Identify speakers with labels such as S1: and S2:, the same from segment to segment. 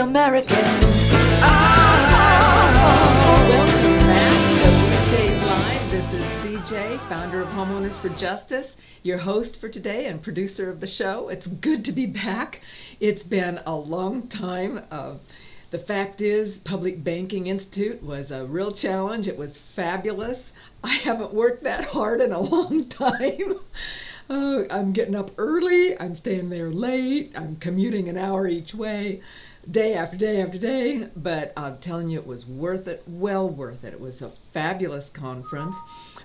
S1: Americans.
S2: Welcome back to Weekdays Live. This is CJ, founder of Homeowners for Justice, your host for today and producer of the show. It's good to be back. It's been a long time. The fact is, Public Banking Institute was a real challenge. It was fabulous. I haven't worked that hard in a long time. I'm getting up early. I'm staying there late. I'm commuting an hour each way, day after day after day. But I'm telling you, it was worth it, well worth it. It was a fabulous conference.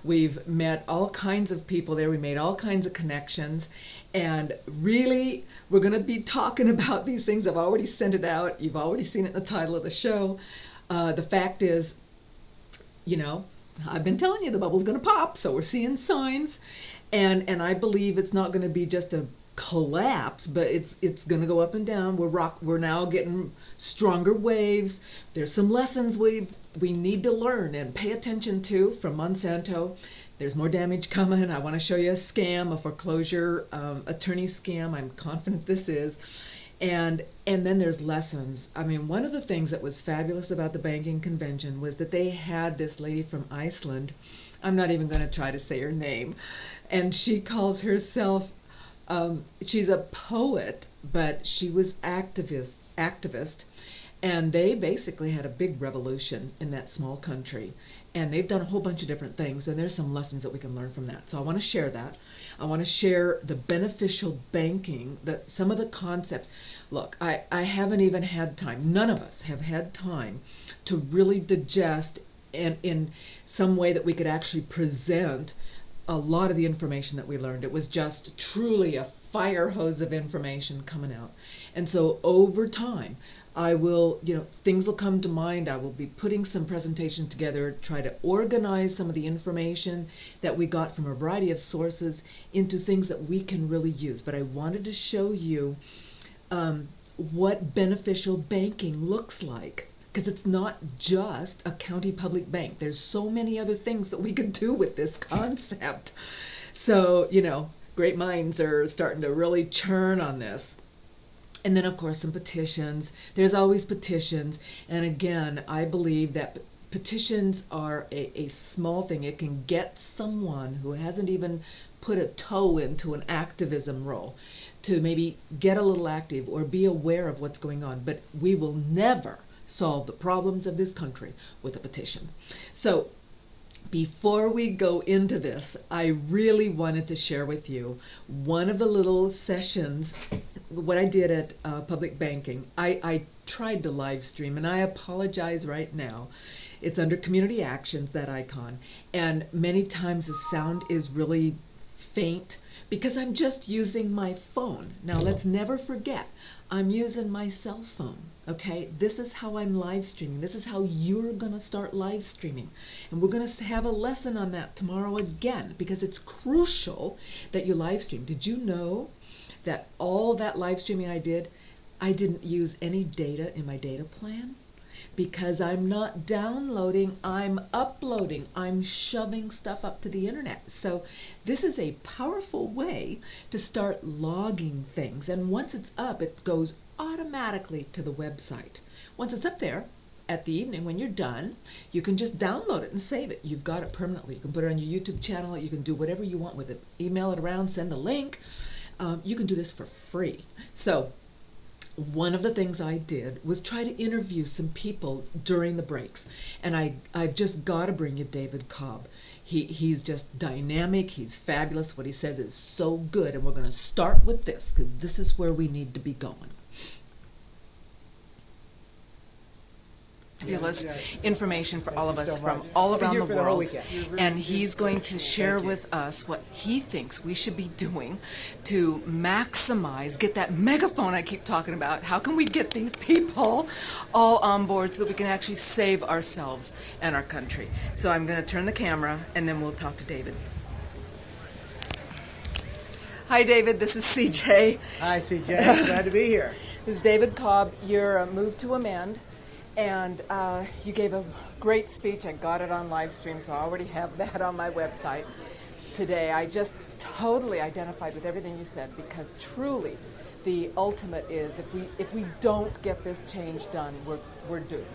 S2: We've met all kinds of people there. We made all kinds of connections. And really, we're going to be talking about these things. I've already sent it out. You've already seen it in the title of the show. The fact is, you know, I've been telling you the bubble's going to pop, so we're seeing signs. And I believe it's not going to be just a collapse, but it's going to go up and down. We're now getting stronger waves. There's some lessons we need to learn and pay attention to from Monsanto. There's more damage coming. I want to show you a scam, a foreclosure attorney scam. I'm confident this is. And then there's lessons. I mean, one of the things that was fabulous about the banking convention was that they had this lady from Iceland. I'm not even going to try to say her name. And she calls herself, she's a poet, but she was activist. And they basically had a big revolution in that small country. And they've done a whole bunch of different things. And there's some lessons that we can learn from that. So I want to share that. I want to share the beneficial banking, some of the concepts. Look, I haven't even had time. None of us have had time to really digest and in some way that we could actually present a lot of the information that we learned. It was just truly a fire hose of information coming out. And so over time, I will, things will come to mind. I will be putting some presentations together, try to organize some of the information that we got from a variety of sources into things that we can really use. But I wanted to show you what beneficial banking looks like. Because it's not just a county public bank. There's so many other things that we could do with this concept. So, great minds are starting to really churn on this. And then, of course, some petitions. There's always petitions. And again, I believe that petitions are a small thing. It can get someone who hasn't even put a toe into an activism role to maybe get a little active or be aware of what's going on. But we will never solve the problems of this country with a petition. So before we go into this, I really wanted to share with you one of the little sessions, what I did at Public Banking. I tried to live stream, and I apologize right now. It's under Community Actions, that icon, and many times the sound is really faint because I'm just using my phone. Now let's never forget, I'm using my cell phone. Okay, this is how I'm live streaming. This is how you're going to start live streaming. And we're going to have a lesson on that tomorrow again, because it's crucial that you live stream. Did you know that all that live streaming I didn't use any data in my data plan? Because I'm not downloading, I'm uploading, I'm shoving stuff up to the internet. So this is a powerful way to start logging things. And once it's up, it goes automatically to the website. Once it's up there, at the evening when you're done, you can just download it and save it. You've got it permanently. You can put it on your YouTube channel. You can do whatever you want with it. Email it around, send a link. You can do this for free. So one of the things I did was try to interview some people during the breaks. And I've just got to bring you David Cobb. He's just dynamic. He's fabulous. What he says is so good. And we're going to start with this because this is where we need to be going. Fabulous information for all of us from all around the world, and he's going to share with us what he thinks we should be doing to maximize, get that megaphone I keep talking about. How can we get these people all on board so that we can actually save ourselves and our country? So I'm going to turn the camera and then we'll talk to David. Hi David, this is CJ.
S3: Hi CJ, glad to be here.
S2: This is David Cobb. You're Move to Amend. And you gave a great speech. I got it on live stream, so I already have that on my website today. I just totally identified with everything you said, because truly the ultimate is if we don't get this change done, we're doomed.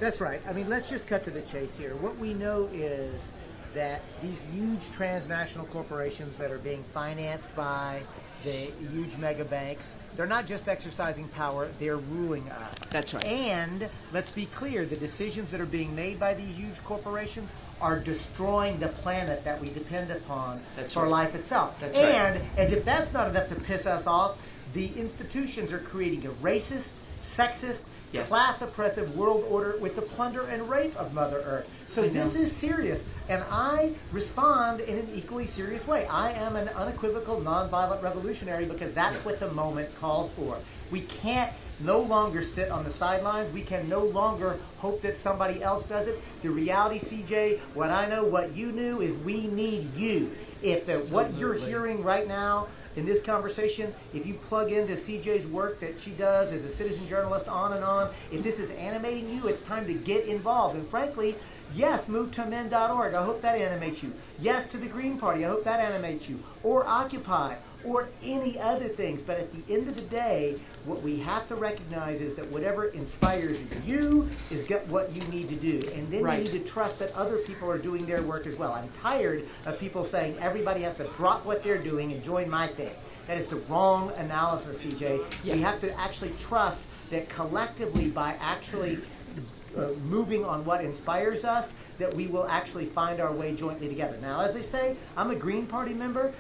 S3: That's right. I mean, let's just cut to the chase here. What we know is that these huge transnational corporations that are being financed by the huge mega banks, they're not just exercising power, they're ruling us.
S2: That's right.
S3: And let's be clear, the decisions that are being made by these huge corporations are destroying the planet that we depend upon for life itself.
S2: That's right.
S3: And as if that's not enough to piss us off, the institutions are creating a racist, sexist, class oppressive world order with the plunder and rape of Mother Earth. So this is serious, and I respond in an equally serious way. I am an unequivocal, nonviolent revolutionary because that's what the moment calls for. We can't no longer sit on the sidelines. We can no longer hope that somebody else does it. The reality, CJ, what I know, what you knew, is we need you. If what you're hearing right now in this conversation, if you plug into CJ's work that she does as a citizen journalist, on and on, if this is animating you, it's time to get involved. And frankly, yes, move to amend.org. I hope that animates you. Yes, to the Green Party. I hope that animates you. Or Occupy. Or any other things. But at the end of the day, what we have to recognize is that whatever inspires you is what you need to do. And then you need to trust that other people are doing their work as well. I'm tired of people saying everybody has to drop what they're doing and join my thing. That is the wrong analysis, CJ. We have to actually trust that collectively, by actually moving on what inspires us, that we will actually find our way jointly together. Now, as I say, I'm a Green Party member.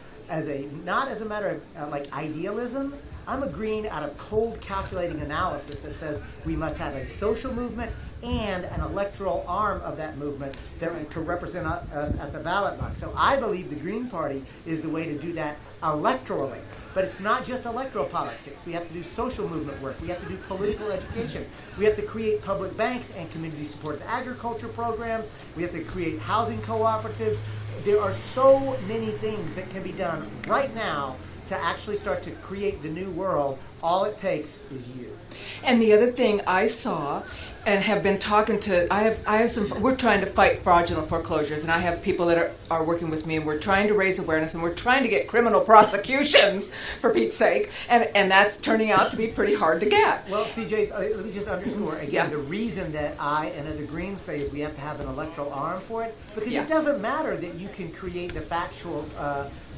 S3: Not as a matter of like idealism. I'm agreeing out of cold calculating analysis that says we must have a social movement and an electoral arm of that movement to represent us at the ballot box. So I believe the Green Party is the way to do that electorally. But it's not just electoral politics. We have to do social movement work. We have to do political education. We have to create public banks and community-supported agriculture programs. We have to create housing cooperatives. There are so many things that can be done right now to actually start to create the new world. All it takes is you.
S2: And the other thing I saw and have been talking to, I have some, we're trying to fight fraudulent foreclosures, and I have people that are working with me, and we're trying to raise awareness, and we're trying to get criminal prosecutions, for Pete's sake, and that's turning out to be pretty hard to get.
S3: Well, CJ, let me just underscore again, the reason that I and other Greens say is we have to have an electoral arm for it, because it doesn't matter that you can create the factual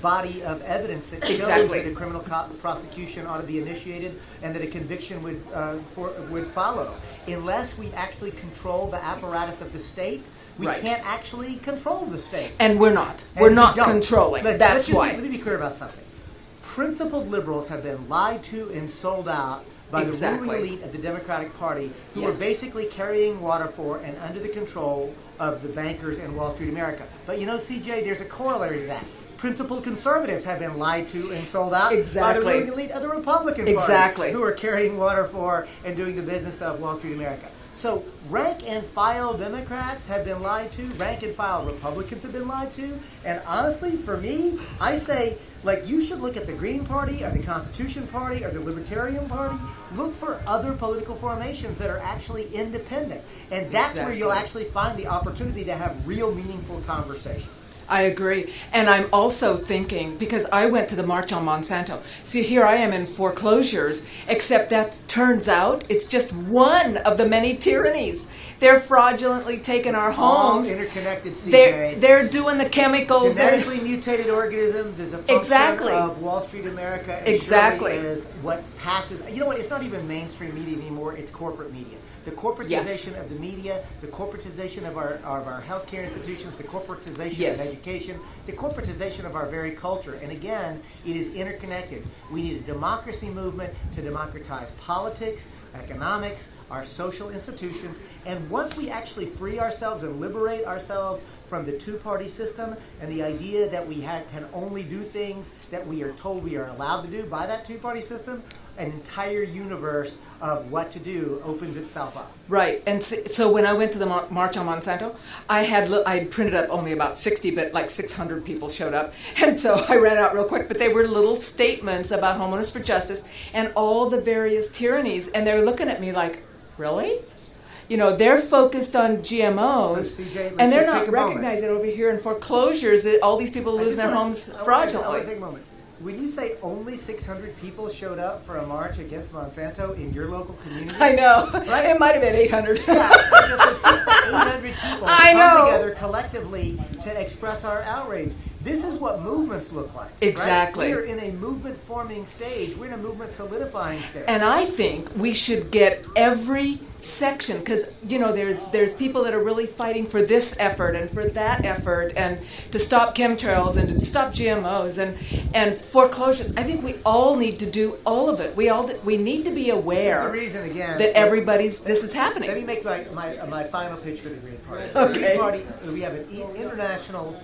S3: body of evidence that shows that a criminal prosecution ought to be initiated and that a conviction would follow. Unless we actually control the apparatus of the state, we can't actually control the state.
S2: And we're not. We're not controlling. That's why.
S3: Let me be clear about something. Principled liberals have been lied to and sold out by the ruling elite of the Democratic Party, who are basically carrying water for and under the control of the bankers in Wall Street America. But you know, CJ, there's a corollary to that. Principled conservatives have been lied to and sold out by the ruling elite of the Republican Party, who are carrying water for and doing the business of Wall Street America. So rank and file Democrats have been lied to, rank and file Republicans have been lied to, and honestly, for me, I say, like, you should look at the Green Party or the Constitution Party or the Libertarian Party. Look for other political formations that are actually independent, and that's where you'll actually find the opportunity to have real meaningful conversation.
S2: I agree. And I'm also thinking, because I went to the March on Monsanto. See, here I am in foreclosures, except that turns out it's just one of the many tyrannies. They're fraudulently taking our homes.
S3: All interconnected, CJ.
S2: They're doing the chemicals.
S3: Genetically mutated organisms is a function of Wall Street America. And is what passes. You know what? It's not even mainstream media anymore. It's corporate media. The corporatization of the media, the corporatization of our healthcare institutions, the corporatization of education, the corporatization of our very culture. And again, it is interconnected. We need a democracy movement to democratize politics, economics, our social institutions. And once we actually free ourselves and liberate ourselves from the two-party system and the idea that we can only do things that we are told we are allowed to do by that two-party system, an entire universe of what to do opens itself up.
S2: Right, and so when I went to the March on Monsanto, I printed up only about 60, but like 600 people showed up, and so I ran out real quick, but they were little statements about homeowners for justice and all the various tyrannies, and they're looking at me like, really? You know, they're focused on GMOs,
S3: so, CJ,
S2: and they're not recognizing over here in foreclosures that all these people losing their homes fraudulently.
S3: I want to take a moment. when you say only 600 people showed up for a march against Monsanto in your local community,
S2: I know.
S3: Right?
S2: It might have been 800.
S3: Yeah, so 600 to 800 people
S2: I
S3: come
S2: know.
S3: together collectively to express our outrage. This is what movements look like.
S2: Exactly.
S3: Right? We're in a movement forming stage. We're in a movement solidifying stage.
S2: And I think we should get every section, because there's people that are really fighting for this effort and for that effort, and to stop chemtrails and to stop GMOs and foreclosures. I think we all need to do all of it. We need to be aware
S3: the reason, again,
S2: that this is happening.
S3: Let me make my final pitch for the Green Party.
S2: Okay.
S3: The Green Party, we have an international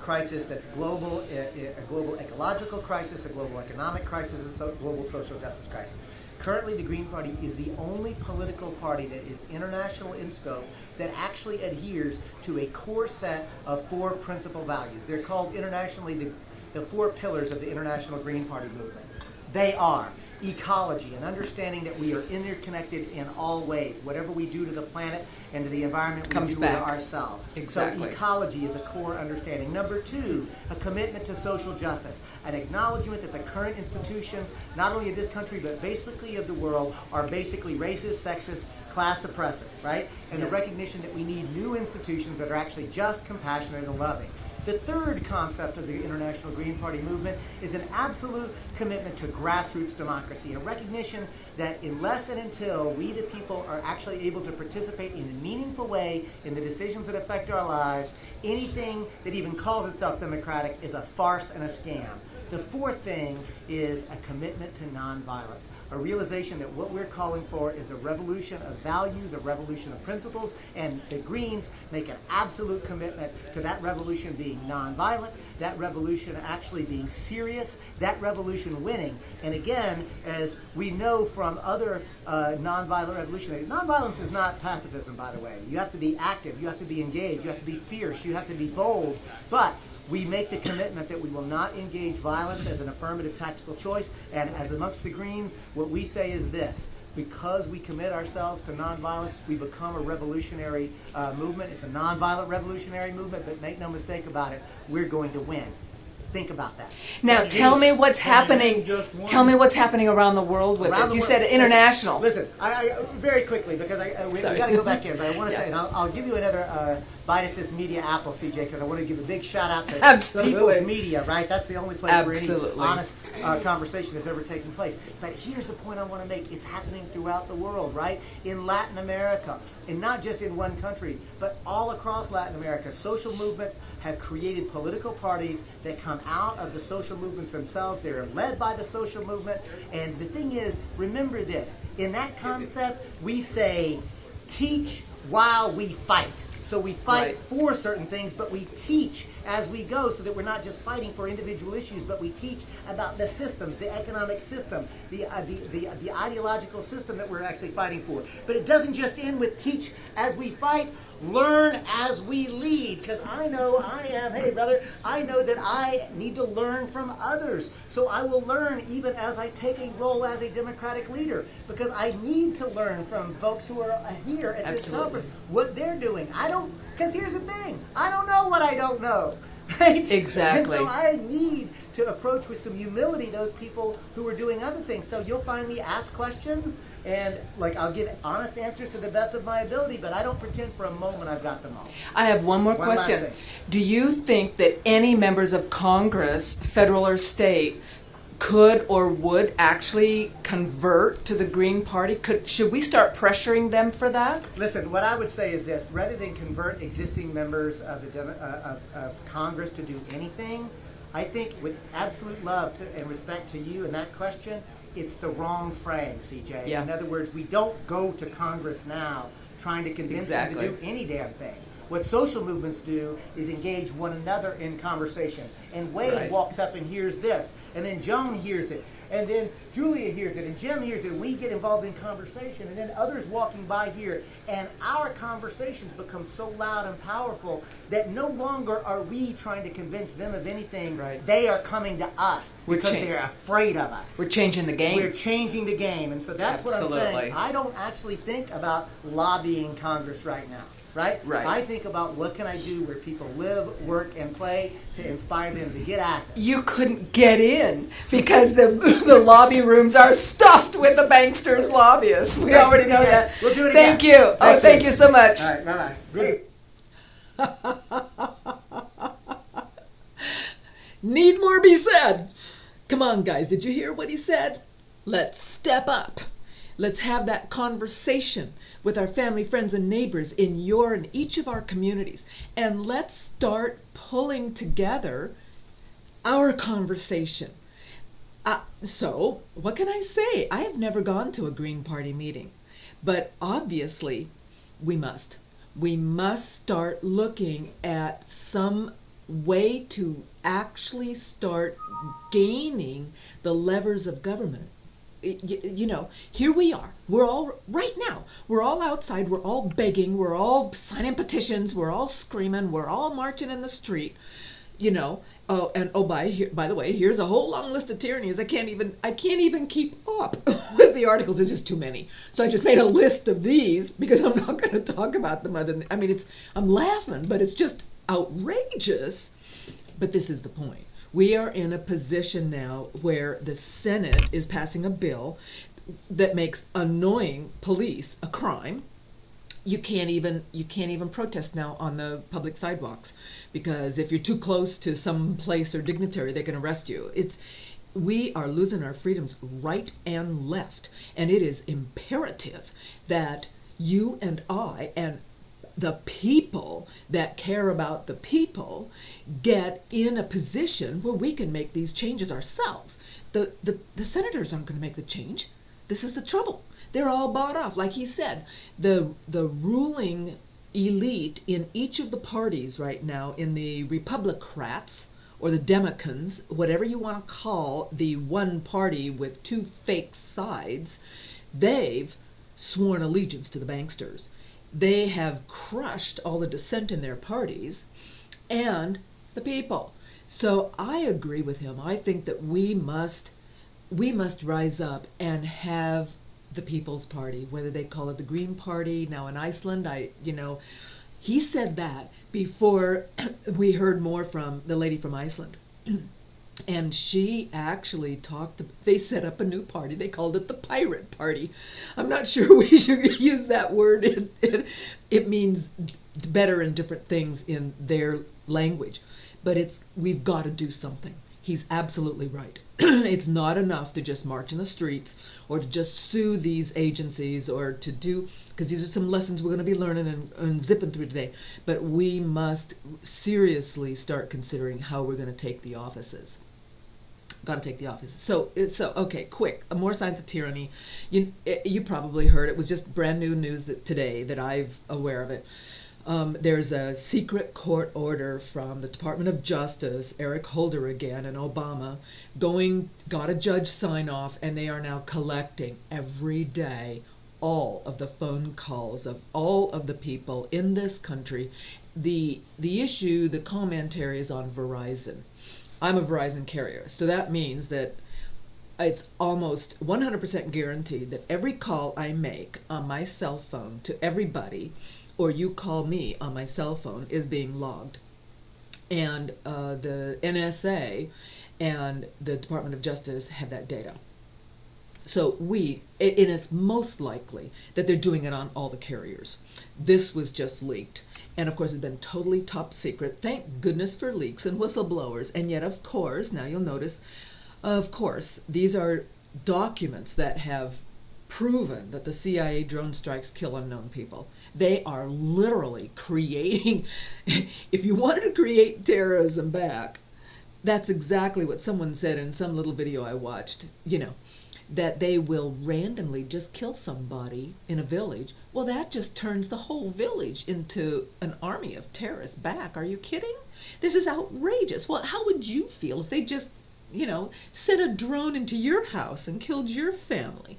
S3: crisis that's global, a global ecological crisis, a global economic crisis, a global social justice crisis. Currently, the Green Party is the only political party that is international in scope that actually adheres to a core set of 4 principal values. They're called internationally the 4 pillars of the International Green Party movement. They are ecology, an understanding that we are interconnected in all ways. Whatever we do to the planet and to the environment, we do to ourselves.
S2: Exactly.
S3: So ecology is a core understanding. Number 2, a commitment to social justice, an acknowledgement that the current institutions, not only of this country, but basically of the world, are basically racist, sexist, class oppressive, right? And the recognition that we need new institutions that are actually just, compassionate, and loving. The third concept of the International Green Party movement is an absolute commitment to grassroots democracy, a recognition that unless and until we, the people, are actually able to participate in a meaningful way in the decisions that affect our lives, anything that even calls itself democratic is a farce and a scam. The fourth thing is a commitment to nonviolence, a realization that what we're calling for is a revolution of values, a revolution of principles, and the Greens make an absolute commitment to that revolution being nonviolent, that revolution actually being serious, that revolution winning. And again, as we know from other nonviolent revolutionaries, nonviolence is not pacifism, by the way. You have to be active, you have to be engaged, you have to be fierce, you have to be bold, but we make the commitment that we will not engage violence as an affirmative tactical choice. And as amongst the Greens, what we say is this: because we commit ourselves to nonviolence, we become a revolutionary movement. It's a nonviolent revolutionary movement, but make no mistake about it, we're going to win. Think about that.
S2: Now, tell me what's happening. Tell me what's happening around the world with this. You said international.
S3: Listen, I very quickly, because we got to go back in, but I want to say, and I'll give you another bite at this media apple, CJ, because I want to give a big shout out to People's Media, right? That's the only place where any honest conversation is ever taking place. But here's the point I want to make. It's happening throughout the world, right? In Latin America, and not just in one country, but all across Latin America, social movements have created political parties that come out of the social movements themselves. They're led by the social movement. And the thing is, remember this, in that concept, we say, teach while we fight. So we fight for certain things, but we teach as we go, so that we're not just fighting for individual issues, but we teach about the systems, the economic system, the ideological system that we're actually fighting for. But it doesn't just end with teach as we fight, learn as we lead. Because I know I know that I need to learn from others. So I will learn even as I take a role as a Democratic leader, because I need to learn from folks who are here at this conference, what they're doing. Because here's the thing, I don't know what I don't know, right?
S2: Exactly.
S3: And so I need to approach with some humility those people who are doing other things. So you'll find me ask questions, and I'll give honest answers to the best of my ability, but I don't pretend for a moment I've got them all.
S2: I have one more question. Do you think that any members of Congress, federal or state, could or would actually convert to the Green Party? Should we start pressuring them for that?
S3: Listen, what I would say is this: rather than convert existing members of of Congress to do anything, I think with absolute love and respect to you and that question, it's the wrong frame, CJ.
S2: Yeah.
S3: In other words, we don't go to Congress now trying to convince them to do any damn thing. What social movements do is engage one another in conversation. And Wade walks up and hears this, and then Joan hears it, and then Julia hears it, and Jim hears it, and we get involved in conversation, and then others walking by hear it, and our conversations become so loud and powerful that no longer are we trying to convince them of anything. Right. They are coming to us because they're afraid of us.
S2: We're changing the game.
S3: We're changing the game, and so that's what I'm saying. I don't actually think about lobbying Congress right now. Right?
S2: Right.
S3: I think about what can I do where people live, work, and play to inspire them to get active.
S2: You couldn't get in because the lobby rooms are stuffed with the banksters' lobbyists. We already know that.
S3: We'll do it
S2: Thank
S3: again.
S2: you. Thank you so much.
S3: All right, bye-bye. Great.
S2: Need more be said. Come on, guys. Did you hear what he said? Let's step up. Let's have that conversation with our family, friends, and neighbors in each of our communities. And let's start pulling together our conversation. So, what can I say? I have never gone to a Green Party meeting, but obviously we must. We must start looking at some way to actually start gaining the levers of government. You know, here we are. We're all, right now, we're all outside, we're all begging, we're all signing petitions, we're all screaming, we're all marching in the street, you know. Oh, and by the way, here's a whole long list of tyrannies. I can't even keep up with the articles. There's just too many. So I just made a list of these because I'm not going to talk about them I'm laughing, but it's just outrageous. But this is the point. We are in a position now where the Senate is passing a bill that makes annoying police a crime. You can't even protest now on the public sidewalks because if you're too close to some place or dignitary, they can arrest you. We are losing our freedoms right and left, and it is imperative that you and I and the people that care about the people get in a position where we can make these changes ourselves. The senators aren't going to make the change. This is the trouble. They're all bought off. Like he said, the ruling elite in each of the parties right now, in the Republicrats or the Democrats, whatever you want to call the one party with two fake sides, they've sworn allegiance to the banksters. They have crushed all the dissent in their parties and the people. So I agree with him. I think that we must rise up and have the People's Party, whether they call it the Green Party. Now in Iceland, he said that before we heard more from the lady from Iceland. And she actually they set up a new party. They called it the Pirate Party. I'm not sure we should use that word. It means better and different things in their language. But we've got to do something. He's absolutely right. It's not enough to just march in the streets or to just sue these agencies or to do, because these are some lessons we're going to be learning and zipping through today. But we must seriously start considering how we're going to take the offices. Got to take the offices. So okay, quick. More signs of tyranny. You probably heard it was just brand new news today that I'm aware of it. There's a secret court order from the Department of Justice, Eric Holder again, and Obama, got a judge sign off, and they are now collecting every day all of the phone calls of all of the people in this country. The issue, the commentary is on Verizon. I'm a Verizon carrier, so that means that it's almost 100% guaranteed that every call I make on my cell phone to everybody, or you call me on my cell phone, is being logged. And the NSA and the Department of Justice have that data. So and it's most likely that they're doing it on all the carriers. This was just leaked. And of course, it's been totally top secret. Thank goodness for leaks and whistleblowers. And yet, of course, now you'll notice, of course, these are documents that have proven that the CIA drone strikes kill unknown people. They are literally creating, if you wanted to create terrorism back, that's exactly what someone said in some little video I watched, that they will randomly just kill somebody in a village. Well, that just turns the whole village into an army of terrorists back. Are you kidding? This is outrageous. Well, how would you feel if they just, sent a drone into your house and killed your family?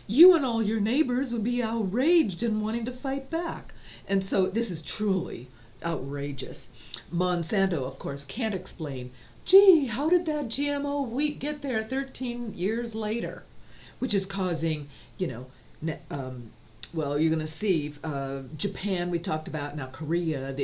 S2: You and all your neighbors would be outraged and wanting to fight back. And so this is truly outrageous. Monsanto, of course, can't explain, gee, how did that GMO wheat get there 13 years later? Which is causing, you're going to see Japan, we talked about, now Korea,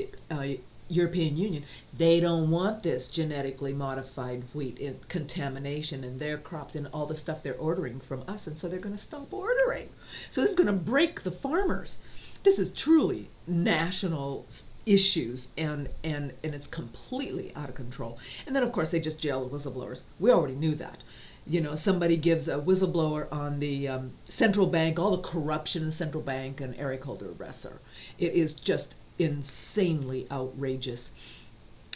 S2: European Union, they don't want this genetically modified wheat in contamination in their crops and all the stuff they're ordering from us, and so they're going to stop ordering. So this is going to break the farmers. This is truly national issues, and it's completely out of control. And then, of course, they just jail whistleblowers. We already knew that. You know, somebody gives a whistleblower on the central bank, all the corruption in the central bank, and Eric Holder arrests her. It is just insanely outrageous.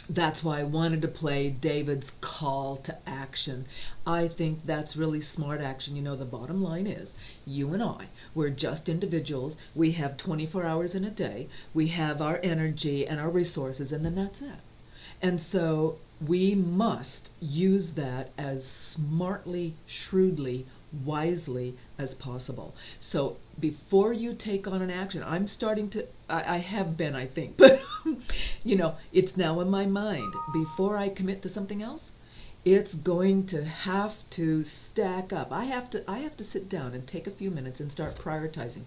S2: That's why I wanted to play David's call to action. I think that's really smart action. You know, the bottom line is, you and I, we're just individuals. We have 24 hours in a day. We have our energy and our resources, and then that's it. And so we must use that as smartly, shrewdly, wisely as possible. So before you take on an action, I'm starting to, I have been, I think, but you know, it's now in my mind. Before I commit to something else, it's going to have to stack up. I have to sit down and take a few minutes and start prioritizing.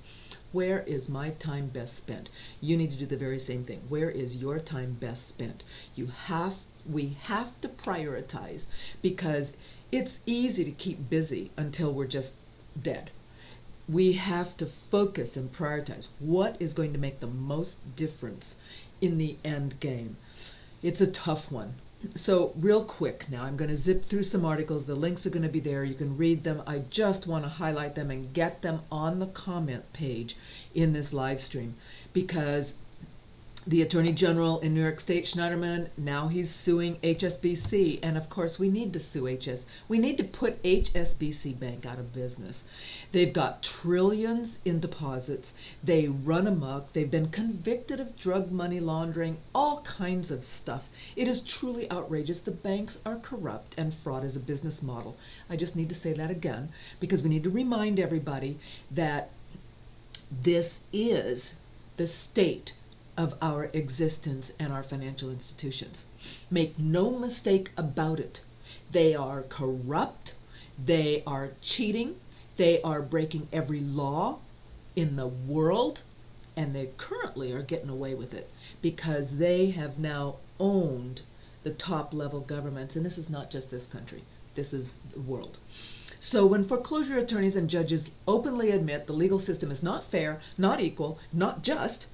S2: Where is my time best spent? You need to do the very same thing. Where is your time best spent? We have to prioritize, because it's easy to keep busy until we're just dead. We have to focus and prioritize what is going to make the most difference in the end game. It's a tough one. So real quick now, I'm going to zip through some articles. The links are going to be there. You can read them. I just want to highlight them and get them on the comment page in this live stream, because the Attorney General in New York State, Schneiderman, now he's suing HSBC. And of course, we need to sue We need to put HSBC Bank out of business. They've got trillions in deposits. They run amok. They've been convicted of drug money laundering, all kinds of stuff. It is truly outrageous. The banks are corrupt, and fraud is a business model. I just need to say that again, because we need to remind everybody that this is the state of our existence and our financial institutions. Make no mistake about it. They are corrupt, they are cheating, they are breaking every law in the world, and they currently are getting away with it because they have now owned the top level governments. And this is not just this country, this is the world. So when foreclosure attorneys and judges openly admit the legal system is not fair, not equal, not just,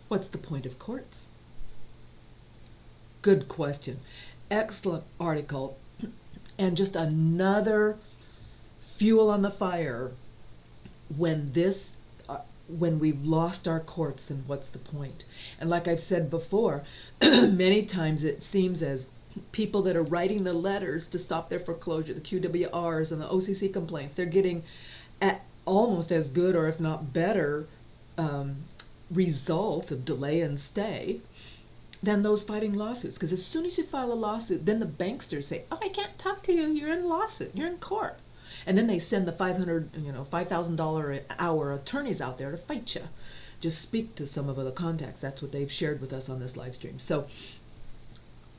S2: what's the point of courts? Good question. Excellent article. And just another fuel on the fire when we've lost our courts, then what's the point? And like I've said before, many times it seems as people that are writing the letters to stop their foreclosure, the QWRs and the OCC complaints, they're getting at almost as good, or if not better, results of delay and stay than those fighting lawsuits. Because as soon as you file a lawsuit, then the banksters say, oh, I can't talk to you, you're in lawsuit, you're in court. And then they send the $5,000 an hour attorneys out there to fight you. Just speak to some of the contacts. That's what they've shared with us on this live stream. So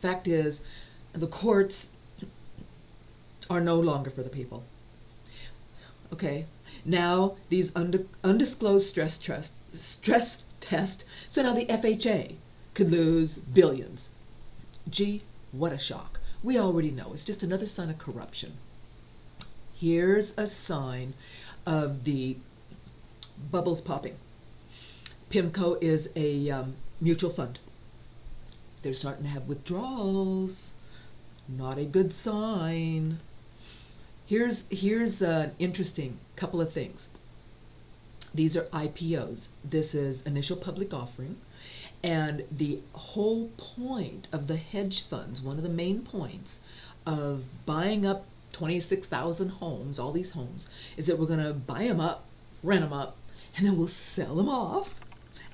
S2: fact is, the courts are no longer for the people. Okay, now these undisclosed stress test, so now the FHA could lose billions. Gee, what a shock. We already know it's just another sign of corruption. Here's a sign of the bubbles popping. PIMCO is a mutual fund. They're starting to have withdrawals. Not a good sign. Here's an interesting couple of things. These are IPOs. This is initial public offering. And the whole point of the hedge funds, one of the main points of buying up 26,000 homes, all these homes, is that we're going to buy them up, rent them up, and then we'll sell them off.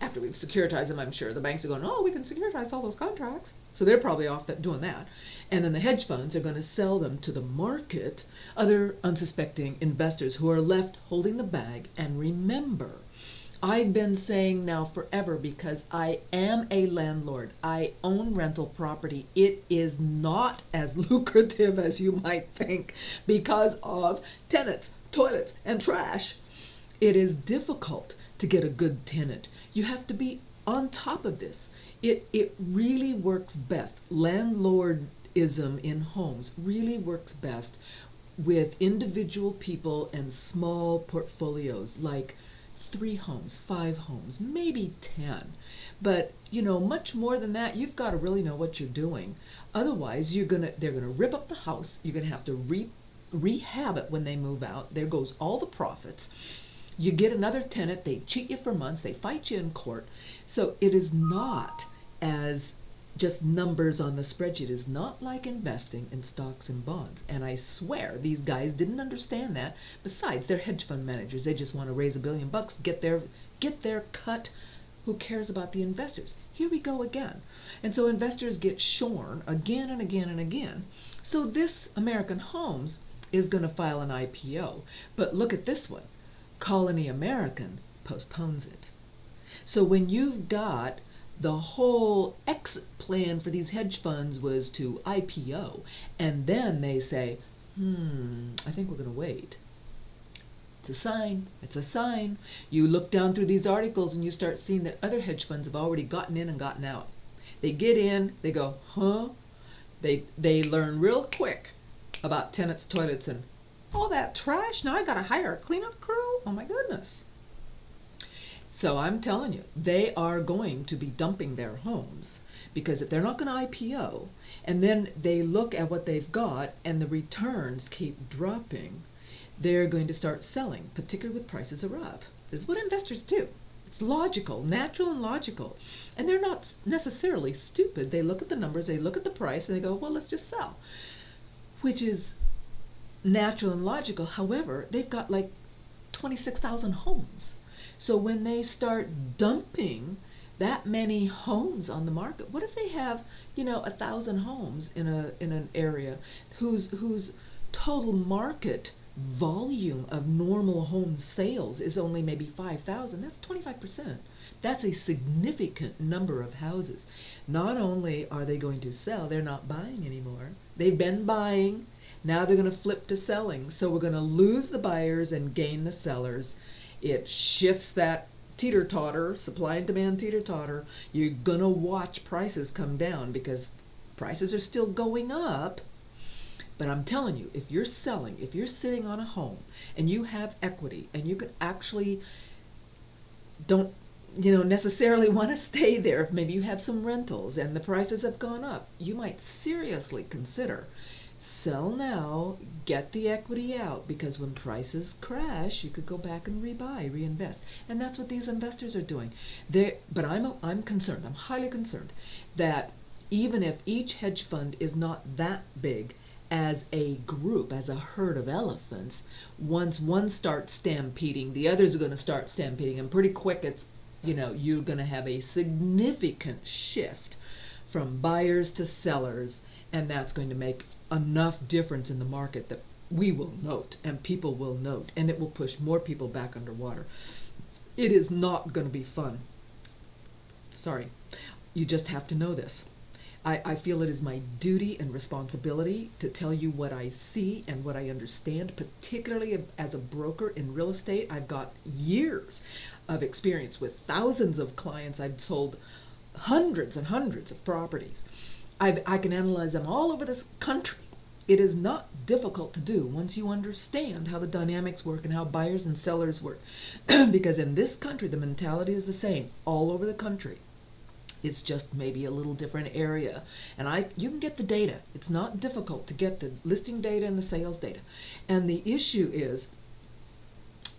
S2: After we've securitized them, I'm sure. The banks are going, oh, we can securitize all those contracts. So they're probably off doing that. And then the hedge funds are going to sell them to the market, other unsuspecting investors who are left holding the bag. And remember, I've been saying now forever, because I am a landlord. I own rental property. It is not as lucrative as you might think because of tenants, toilets, and trash. It is difficult to get a good tenant. You have to be on top of this. It really works best. Landlordism in homes really works best with individual people and small portfolios, like 3 homes, 5 homes, maybe 10. But, much more than that, you've got to really know what you're doing. Otherwise, they're gonna rip up the house. You're gonna have to rehab it when they move out. There goes all the profits. You get another tenant, they cheat you for months, they fight you in court. So it is not as just numbers on the spreadsheet. It is not like investing in stocks and bonds. And I swear these guys didn't understand that. Besides, they're hedge fund managers. They just want to raise $1 billion, get their cut. Who cares about the investors? Here we go again. And so investors get shorn again and again and again. So this American Homes is going to file an IPO. But look at this one. Colony American postpones it. So when you've got the whole exit plan for these hedge funds was to IPO, and then they say, I think we're going to wait. It's a sign. It's a sign. You look down through these articles and you start seeing that other hedge funds have already gotten in and gotten out. They get in, they go, huh? They learn real quick about tenants, toilets, and all that trash. Now I got to hire a cleanup crew? Oh my goodness. So I'm telling you, they are going to be dumping their homes, because if they're not going to IPO and then they look at what they've got and the returns keep dropping, they're going to start selling, particularly with prices are up. This is what investors do. It's logical, natural and logical. And they're not necessarily stupid. They look at the numbers, they look at the price, and they go, well, let's just sell, which is natural and logical. However, they've got like 26,000 homes. So when they start dumping that many homes on the market, what if they have, 1,000 homes in an area whose total market volume of normal home sales is only maybe 5,000? That's 25%. That's a significant number of houses. Not only are they going to sell, they're not buying anymore. They've been buying. Now they're going to flip to selling. So we're going to lose the buyers and gain the sellers. It shifts that teeter-totter, supply and demand teeter-totter. You're going to watch prices come down because prices are still going up. But I'm telling you, if you're selling, if you're sitting on a home and you have equity and you can actually don't necessarily want to stay there, if maybe you have some rentals and the prices have gone up, you might seriously consider sell now, get the equity out, because when prices crash, you could go back and reinvest. And that's what these investors are doing. But I'm concerned, I'm highly concerned, that even if each hedge fund is not that big as a group, as a herd of elephants, once one starts stampeding, the others are going to start stampeding, and pretty quick it's, you're going to have a significant shift from buyers to sellers, and that's going to make enough difference in the market that we will note and people will note, and it will push more people back underwater. It is not going to be fun. Sorry. You just have to know this. I feel it is my duty and responsibility to tell you what I see and what I understand, particularly as a broker in real estate. I've got years of experience with thousands of clients. I've sold hundreds and hundreds of properties. I can analyze them all over this country. It is not difficult to do once you understand how the dynamics work and how buyers and sellers work. Because in this country, the mentality is the same all over the country. It's just maybe a little different area. And you can get the data. It's not difficult to get the listing data and the sales data. And the issue is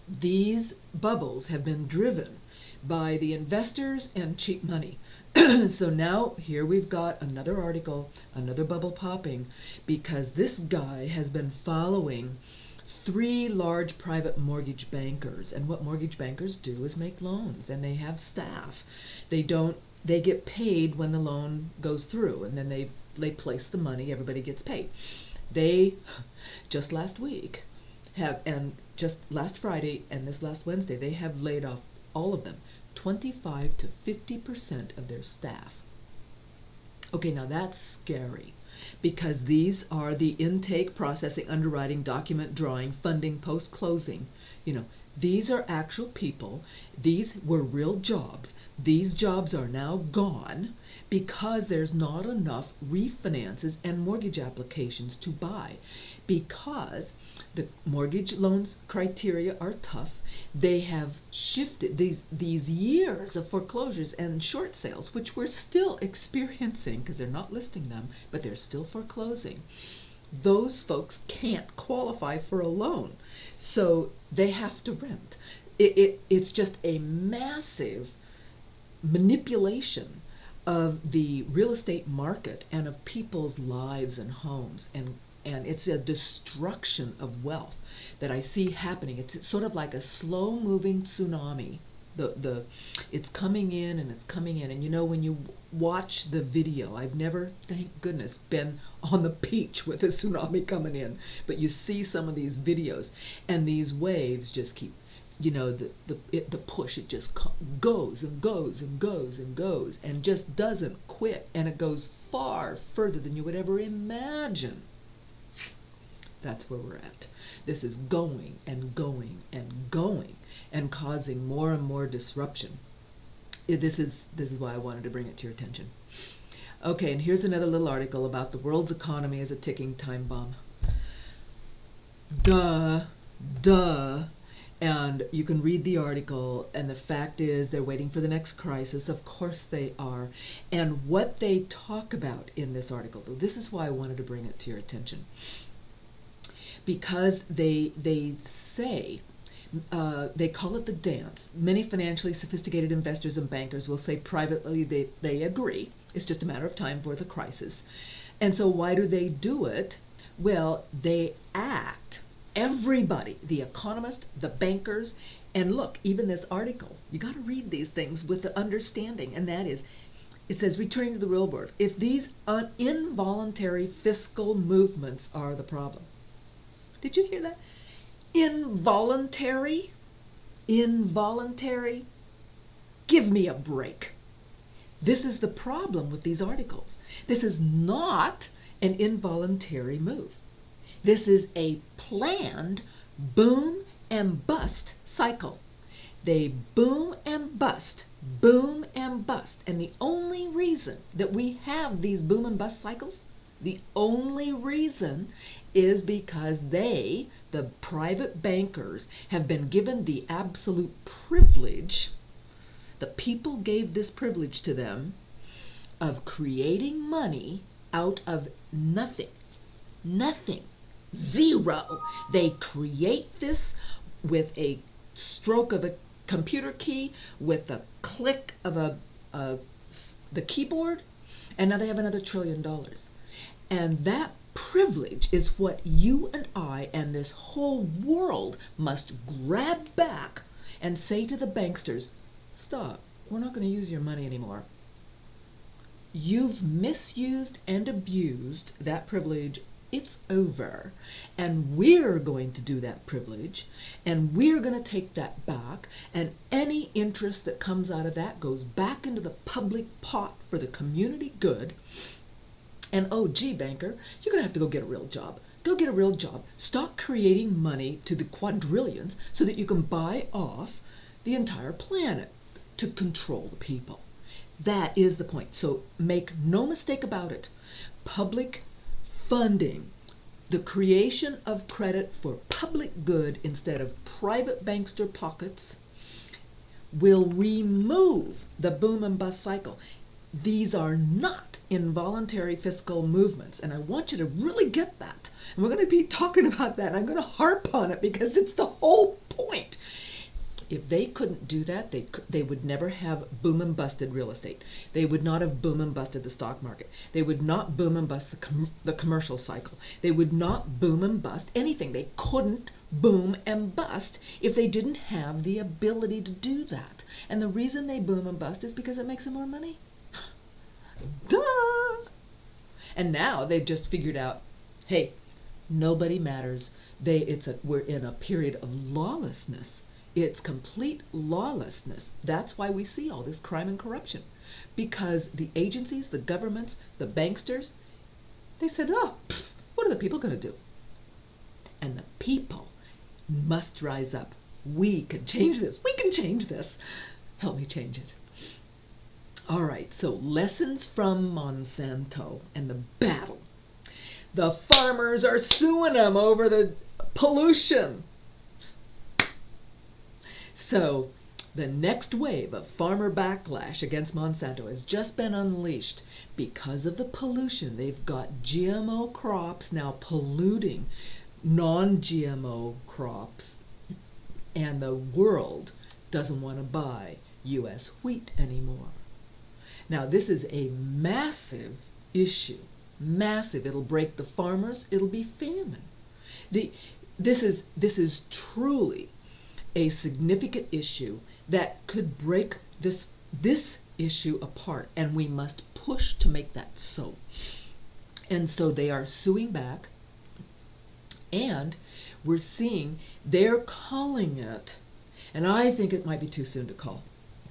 S2: these bubbles have been driven by the investors and cheap money. So now here we've got another article, another bubble popping, because this guy has been following 3 large private mortgage bankers. And what mortgage bankers do is make loans, and they have staff. They get paid when the loan goes through, and then they place the money, everybody gets paid. They, just last week, and just last Friday and this last Wednesday, they have laid off all of them, 25 to 50% of their staff. Okay, now that's scary, because these are the intake, processing, underwriting, document drawing, funding, post-closing. These are actual people. These were real jobs. These jobs are now gone because there's not enough refinances and mortgage applications to buy, because the mortgage loans criteria are tough. They have shifted these years of foreclosures and short sales, which we're still experiencing because they're not listing them, but they're still foreclosing. Those folks can't qualify for a loan, so they have to rent. It's just a massive manipulation of the real estate market and of people's lives and homes, and it's a destruction of wealth that I see happening. It's sort of like a slow-moving tsunami. It's coming in and it's coming in, and you know, when you watch the video, I've never, thank goodness, been on the beach with a tsunami coming in, but you see some of these videos, and these waves just keep, you know, the push, it just goes and goes and goes and goes and just doesn't quit, and it goes far further than you would ever imagine. That's where we're at. This is going and going and going and causing more and more disruption. This is why I wanted to bring it to your attention. Okay, and here's another little article about the world's economy as a ticking time bomb. Duh. And you can read the article, and the fact is they're waiting for the next crisis. Of course they are. And what they talk about in this article, though, this is why I wanted to bring it to your attention. Because they say, they call it the dance. Many financially sophisticated investors and bankers will say privately they agree. It's just a matter of time for the crisis. And so why do they do it? Well, they act. Everybody, the economists, the bankers, and look, even this article, you got to read these things with the understanding, and that is, it says, returning to the real world, if these involuntary fiscal movements are the problem. Did you hear that? Involuntary? Involuntary? Give me a break. This is the problem with these articles. This is not an involuntary move. This is a planned boom and bust cycle. They boom and bust, boom and bust. And the only reason that we have these boom and bust cycles, the only reason is because they, the private bankers, have been given the absolute privilege, the people gave this privilege to them, of creating money out of nothing. Nothing. Zero. They create this with a stroke of a computer key, with a click of the keyboard, and now they have another $1 trillion. And that privilege is what you and I and this whole world must grab back and say to the banksters, stop, we're not going to use your money anymore. You've misused and abused that privilege. It's over, and we're going to do that privilege, and we're going to take that back, and any interest that comes out of that goes back into the public pot for the community good. And oh gee, banker, you're going to have to go get a real job. Go get a real job. Stop creating money to the quadrillions so that you can buy off the entire planet to control the people. That is the point. So make no mistake about it. Public funding, the creation of credit for public good instead of private bankster pockets, will remove the boom and bust cycle. These are not involuntary fiscal movements, and I want you to really get that. And we're going to be talking about that. I'm going to harp on it because it's the whole point. If they couldn't do that, they would never have boom and busted real estate. They would not have boom and busted the stock market. They would not boom and bust the commercial cycle. They would not boom and bust anything. They couldn't boom and bust if they didn't have the ability to do that. And the reason they boom and bust is because it makes them more money. Duh! And now they've just figured out, hey, nobody matters. We're in a period of lawlessness. It's complete lawlessness. That's why we see all this crime and corruption. Because the agencies, the governments, the banksters, they said, what are the people going to do? And the people must rise up. We can change this. We can change this. Help me change it. All right, so lessons from Monsanto and the battle. The farmers are suing them over the pollution. So the next wave of farmer backlash against Monsanto has just been unleashed because of the pollution. They've got GMO crops now polluting non-GMO crops, and the world doesn't want to buy U.S. wheat anymore. Now, this is a massive issue. Massive. It'll break the farmers. It'll be famine. This is truly a significant issue that could break this issue apart, and we must push to make that so. And so they are suing back, and we're seeing they're calling it, and I think it might be too soon to call.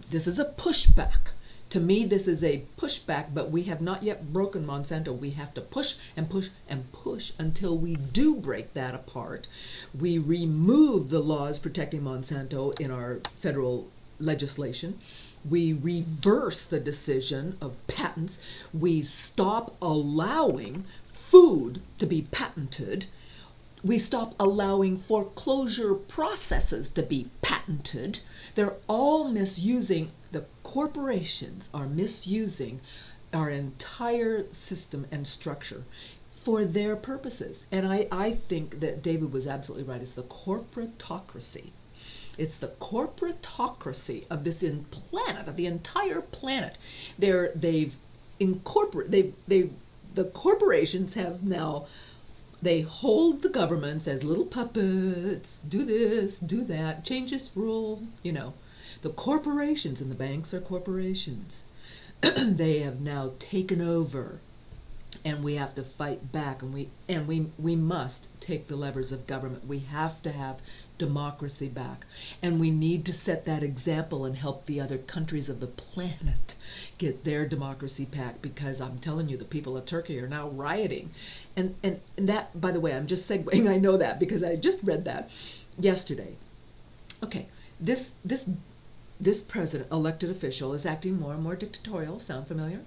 S2: This is a pushback. To me, this is a pushback, but we have not yet broken Monsanto. We have to push and push and push until we do break that apart. We remove the laws protecting Monsanto in our federal legislation. We reverse the decision of patents. We stop allowing food to be patented. We stop allowing foreclosure processes to be patented. They're all misusing, the corporations are misusing our entire system and structure for their purposes. And I think that David was absolutely right. It's the corporatocracy. It's the corporatocracy of this planet, of the entire planet. The corporations have now, they hold the governments as little puppets. Do this, do that, change this rule. The corporations and the banks are corporations. They have now taken over, and we have to fight back, and we must take the levers of government. We have to have democracy back, and we need to set that example and help the other countries of the planet get their democracy back, because I'm telling you, the people of Turkey are now rioting. And that, by the way, I'm just segueing, I know that because I just read that yesterday. Okay, this president, elected official, is acting more and more dictatorial. Sound familiar?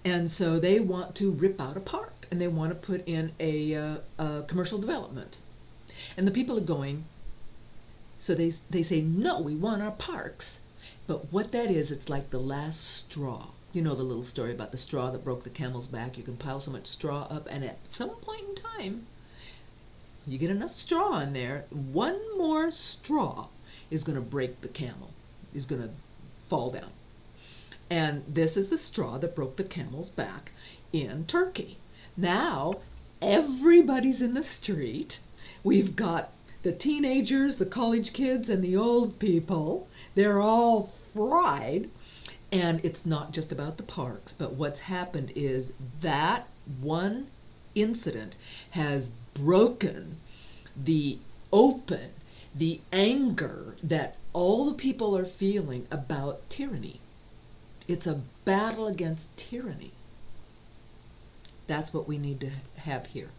S2: And so they want to rip out a park, and they want to put in a commercial development. And the people are going, so they say, no, we want our parks. But what that is, it's like the last straw. You know the little story about the straw that broke the camel's back. You can pile so much straw up, and at some point in time, you get enough straw in there, one more straw is going to break the camel, is going to fall down. And this is the straw that broke the camel's back in Turkey. Now, everybody's in the street. We've got the teenagers, the college kids, and the old people. They're all fried. And it's not just about the parks, but what's happened is that one incident has broken the anger that all the people are feeling about tyranny. It's a battle against tyranny. That's what we need to have here.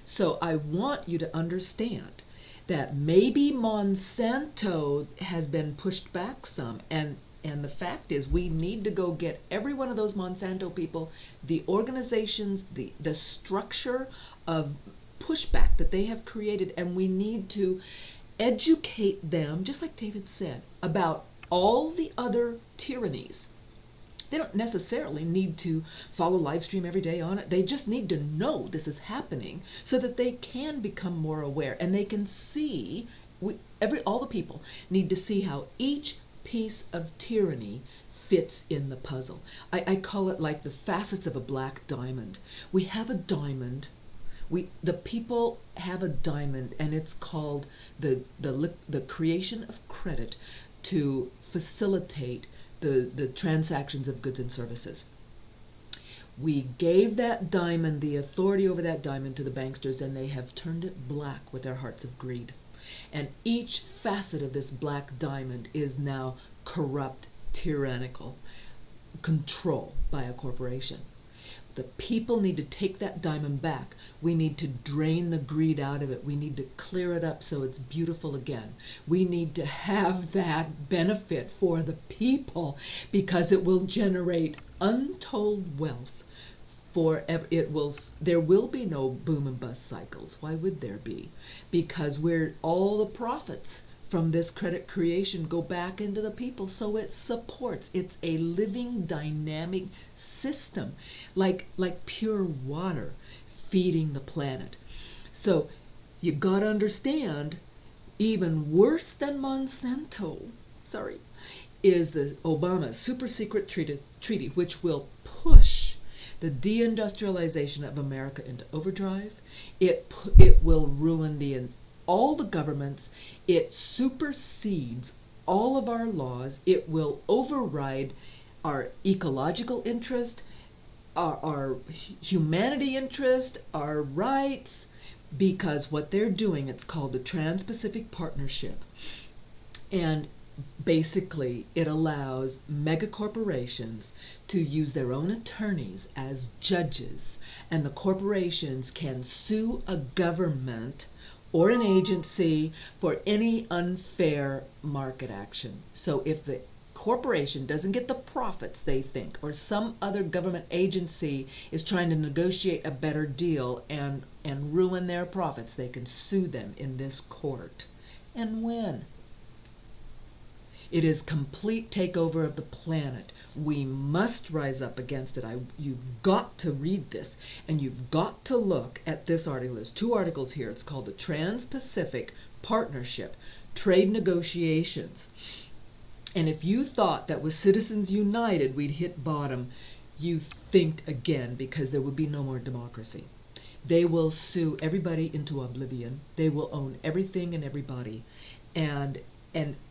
S2: So I want you to understand that maybe Monsanto has been pushed back some, and the fact is we need to go get every one of those Monsanto people, the organizations, the structure of pushback that they have created, and we need to educate them, just like David said, about all the other tyrannies. They don't necessarily need to follow live stream every day on it. They just need to know this is happening so that they can become more aware, and they can see, all the people need to see how each piece of tyranny fits in the puzzle. I call it like the facets of a black diamond. We have a diamond. The people have a diamond, and it's called the creation of credit to facilitate the transactions of goods and services. We gave that diamond, the authority over that diamond, to the banksters, and they have turned it black with their hearts of greed. And each facet of this black diamond is now corrupt, tyrannical control by a corporation. The people need to take that diamond back. We need to drain the greed out of it. We need to clear it up so it's beautiful again. We need to have that benefit for the people because it will generate untold wealth forever. There will be no boom and bust cycles. Why would there be? Because all the profits from this credit creation go back into the people, so it supports. It's a living, dynamic system, like pure water feeding the planet. So you got to understand, even worse than Monsanto, is the Obama super secret treaty, which will push the deindustrialization of America into overdrive. It will ruin all the governments. It supersedes all of our laws. It will override our ecological interest, our humanity interest, our rights, because what they're doing, it's called the Trans-Pacific Partnership. And basically, it allows megacorporations to use their own attorneys as judges, and the corporations can sue a government or an agency for any unfair market action. So if the corporation doesn't get the profits they think, or some other government agency is trying to negotiate a better deal and ruin their profits, they can sue them in this court and win. It is complete takeover of the planet. We must rise up against it. You've got to read this, and you've got to look at this article. There's 2 articles here. It's called the Trans-Pacific Partnership, Trade Negotiations. And if you thought that with Citizens United we'd hit bottom, you think again, because there will be no more democracy. They will sue everybody into oblivion. They will own everything and everybody. And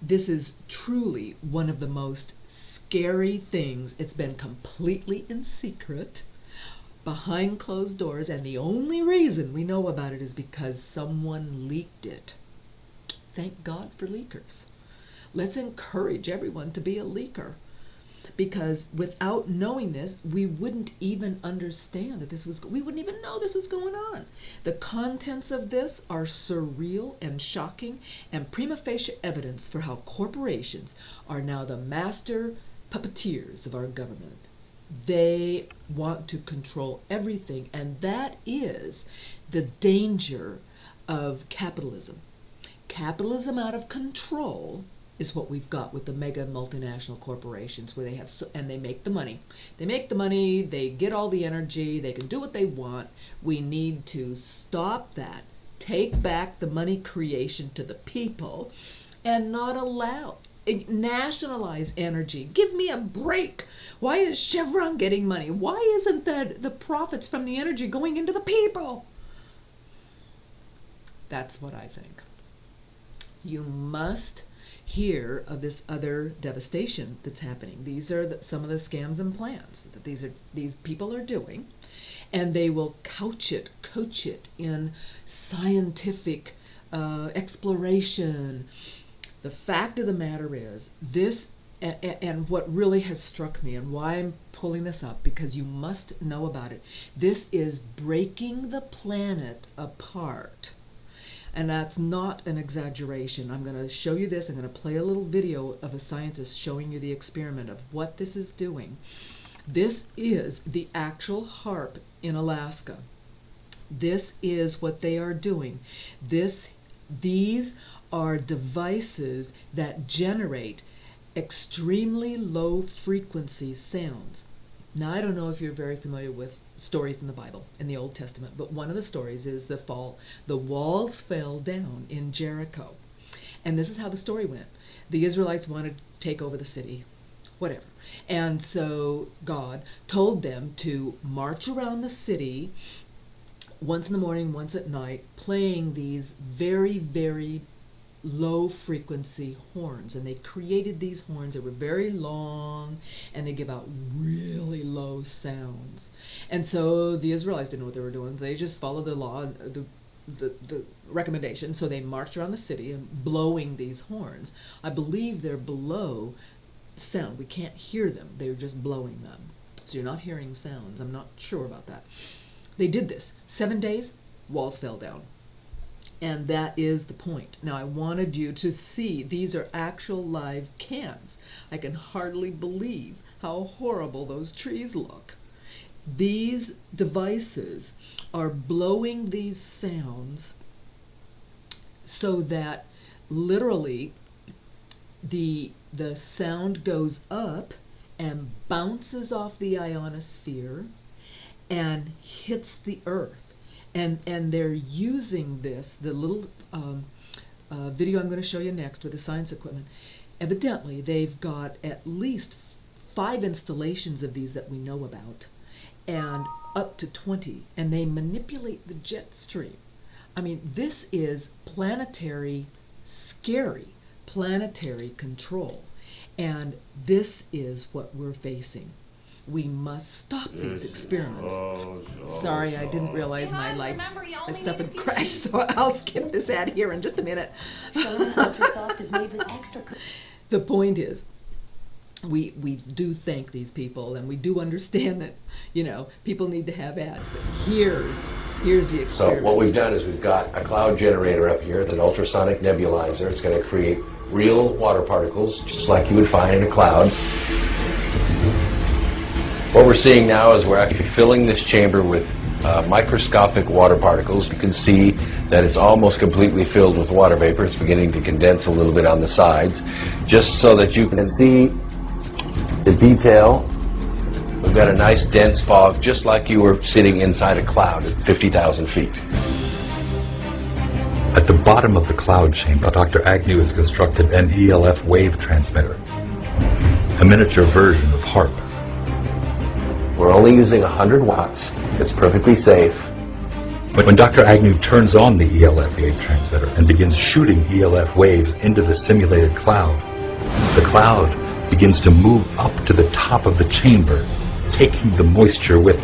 S2: this is truly one of the most scary things. It's been completely in secret, behind closed doors, and the only reason we know about it is because someone leaked it. Thank God for leakers. Let's encourage everyone to be a leaker, because without knowing this, we wouldn't even understand that we wouldn't even know this was going on. The contents of this are surreal and shocking, and prima facie evidence for how corporations are now the master puppeteers of our government. They want to control everything, and that is the danger of capitalism. Capitalism out of control is what we've got with the mega multinational corporations, where they make the money. They make the money, they get all the energy, they can do what they want. We need to stop that, take back the money creation to the people, and not allow, nationalize energy. Give me a break. Why is Chevron getting money? Why isn't the profits from the energy going into the people? That's what I think. You must hear of this other devastation that's happening. These are some of the scams and plans that these people are doing, and they will coach it in scientific exploration. The fact of the matter is this, and what really has struck me, and why I'm pulling this up, because you must know about it. This is breaking the planet apart. And that's not an exaggeration. I'm going to show you this. I'm going to play a little video of a scientist showing you the experiment of what this is doing. This is the actual HAARP in Alaska. This is what they are doing. These are devices that generate extremely low frequency sounds. Now, I don't know if you're very familiar with stories in the Bible, in the Old Testament, but one of the stories is the walls fell down in Jericho. And this is how the story went. The Israelites wanted to take over the city, whatever. And so God told them to march around the city once in the morning, once at night, playing these very, very low frequency horns. And they created these horns that were very long, and they give out really low sounds. And so the Israelites didn't know what they were doing. They just followed the law, the recommendation. So they marched around the city and blowing these horns. I believe they're below sound. We can't hear them. They're just blowing them. So you're not hearing sounds. I'm not sure about that. They did this. 7 days, walls fell down. And that is the point. Now, I wanted you to see these are actual live cans. I can hardly believe how horrible those trees look. These devices are blowing these sounds so that literally the sound goes up and bounces off the ionosphere and hits the earth. And they're using this, the little video I'm going to show you next with the science equipment. Evidently, they've got at least 5 installations of these that we know about, and up to 20, and they manipulate the jet stream. I mean, this is planetary, scary planetary control, and this is what we're facing. We must stop these experiments. Sorry, I didn't realize my stuff had crashed, so I'll skip this ad here in just a minute. The point is, we do thank these people, and we do understand that, you know, people need to have ads, but here's the experiment.
S1: So what we've done is we've got a cloud generator up here, an ultrasonic nebulizer. It's going to create real water particles, just like you would find in a cloud. What we're seeing now is we're actually filling this chamber with microscopic water particles. You can see that it's almost completely filled with water vapor. It's beginning to condense a little bit on the sides, just so that you can see the detail. We've got a nice dense fog, just like you were sitting inside a cloud at 50,000 feet.
S4: At the bottom of the cloud chamber, Dr. Agnew has constructed an ELF wave transmitter, a miniature version of HAARP.
S1: We're only using 100 watts. It's perfectly safe.
S4: But when Dr. Agnew turns on the ELF wave transmitter and begins shooting ELF waves into the simulated cloud, the cloud begins to move up to the top of the chamber, taking the moisture with it.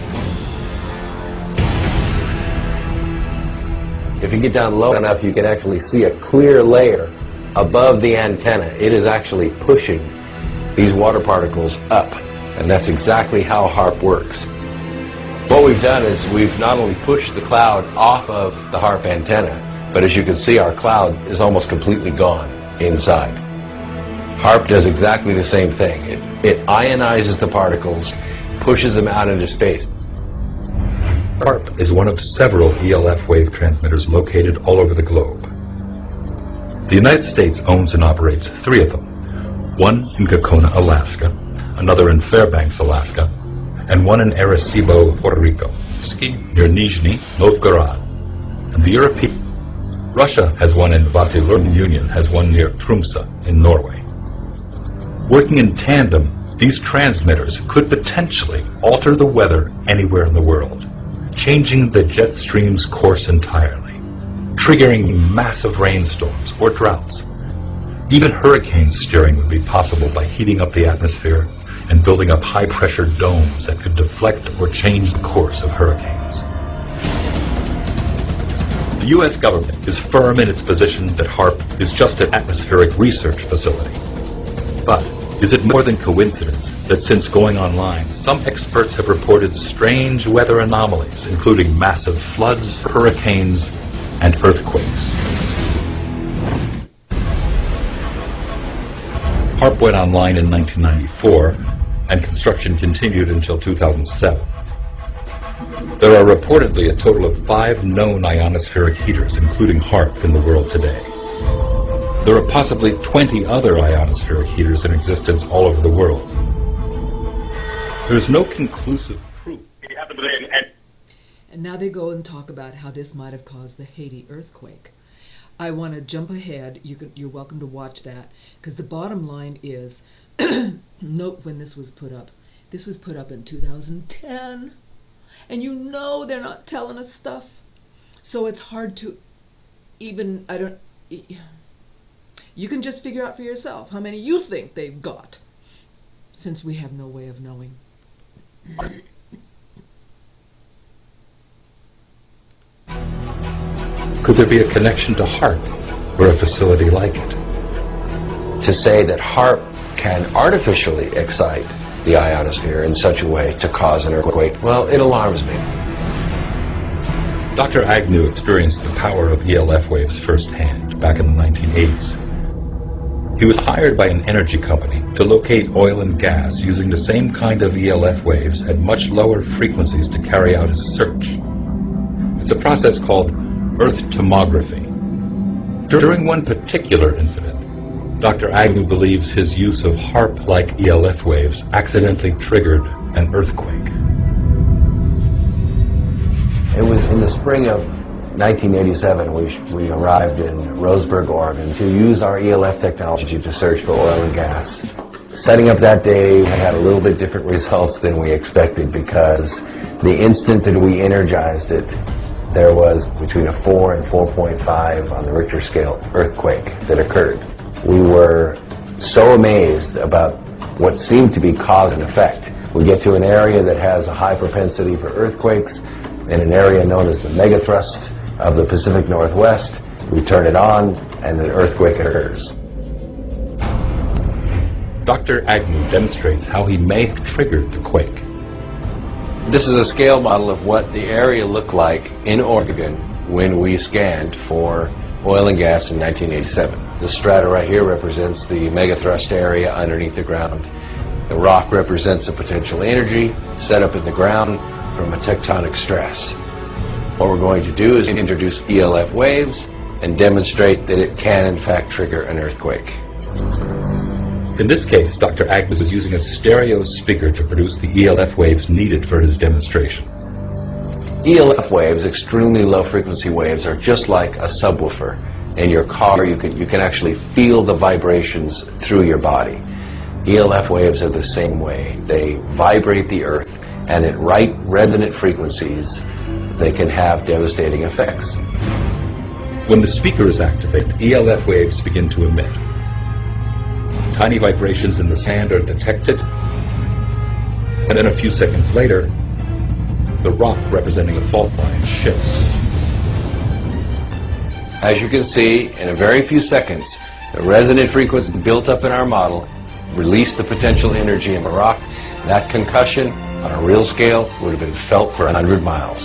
S1: If you get down low enough, you can actually see a clear layer above the antenna. It is actually pushing these water particles up, and that's exactly how HAARP works. What we've done is we've not only pushed the cloud off of the HAARP antenna, but as you can see, our cloud is almost completely gone inside. HAARP does exactly the same thing. It ionizes the particles, pushes them out into space.
S4: HAARP is one of several ELF wave transmitters located all over the globe. The United States owns and operates 3 of them, one in Gacona, Alaska, another in Fairbanks, Alaska, and one in Arecibo, Puerto Rico, near Nizhny Novgorod, and the European. Russia has one in Vasilurd. Union has one near Tromsø in Norway. Working in tandem, these transmitters could potentially alter the weather anywhere in the world, changing the jet stream's course entirely, triggering massive rainstorms or droughts. Even hurricane steering would be possible by heating up the atmosphere and building up high-pressure domes that could deflect or change the course of hurricanes. The U.S. government is firm in its position that HAARP is just an atmospheric research facility. But is it more than coincidence that since going online, some experts have reported strange weather anomalies, including massive floods, hurricanes, and earthquakes? HAARP went online in 1994, and construction continued until 2007. There are reportedly a total of 5 known ionospheric heaters, including HAARP, in the world today. There are possibly 20 other ionospheric heaters in existence all over the world. There is no conclusive proof.
S2: And now they go and talk about how this might have caused the Haiti earthquake. I want to jump ahead. You're welcome to watch that, because the bottom line is, note when this was put up. This was put up in 2010, and you know they're not telling us stuff, so it's hard to even, you can just figure out for yourself how many you think they've got, since we have no way of knowing.
S4: Could there be a connection to HAARP or a facility like it?
S1: To say that HAARP can artificially excite the ionosphere in such a way to cause an earthquake? Well, it alarms me.
S4: Dr. Agnew experienced the power of ELF waves firsthand back in the 1980s. He was hired by an energy company to locate oil and gas using the same kind of ELF waves at much lower frequencies to carry out his search. It's a process called earth tomography. During one particular incident, Dr. Agnew believes his use of HAARP-like ELF waves accidentally triggered an earthquake.
S1: It was in the spring of 1987 we arrived in Roseburg, Oregon to use our ELF technology to search for oil and gas. Setting up that day had a little bit different results than we expected because the instant that we energized it, there was between a 4 and 4.5 on the Richter scale earthquake that occurred. We were so amazed about what seemed to be cause and effect. We get to an area that has a high propensity for earthquakes, in an area known as the megathrust of the Pacific Northwest. We turn it on, and an earthquake occurs.
S4: Dr. Agnew demonstrates how he may have triggered the quake.
S1: This is a scale model of what the area looked like in Oregon when we scanned for oil and gas in 1987. The strata right here represents the megathrust area underneath the ground. The rock represents a potential energy set up in the ground from a tectonic stress. What we're going to do is introduce ELF waves and demonstrate that it can in fact trigger an earthquake.
S4: In this case, Dr. Agnew was using a stereo speaker to produce the ELF waves needed for his demonstration.
S1: ELF waves, extremely low frequency waves, are just like a subwoofer. In your car, you can actually feel the vibrations through your body. ELF waves are the same way. They vibrate the earth, and at right resonant frequencies, they can have devastating effects.
S4: When the speaker is activated, ELF waves begin to emit. Tiny vibrations in the sand are detected, and then a few seconds later, the rock representing the fault line shifts.
S1: As you can see, in a very few seconds, the resonant frequency built up in our model released the potential energy in the rock. That concussion, on a real scale, would have been felt for 100 miles.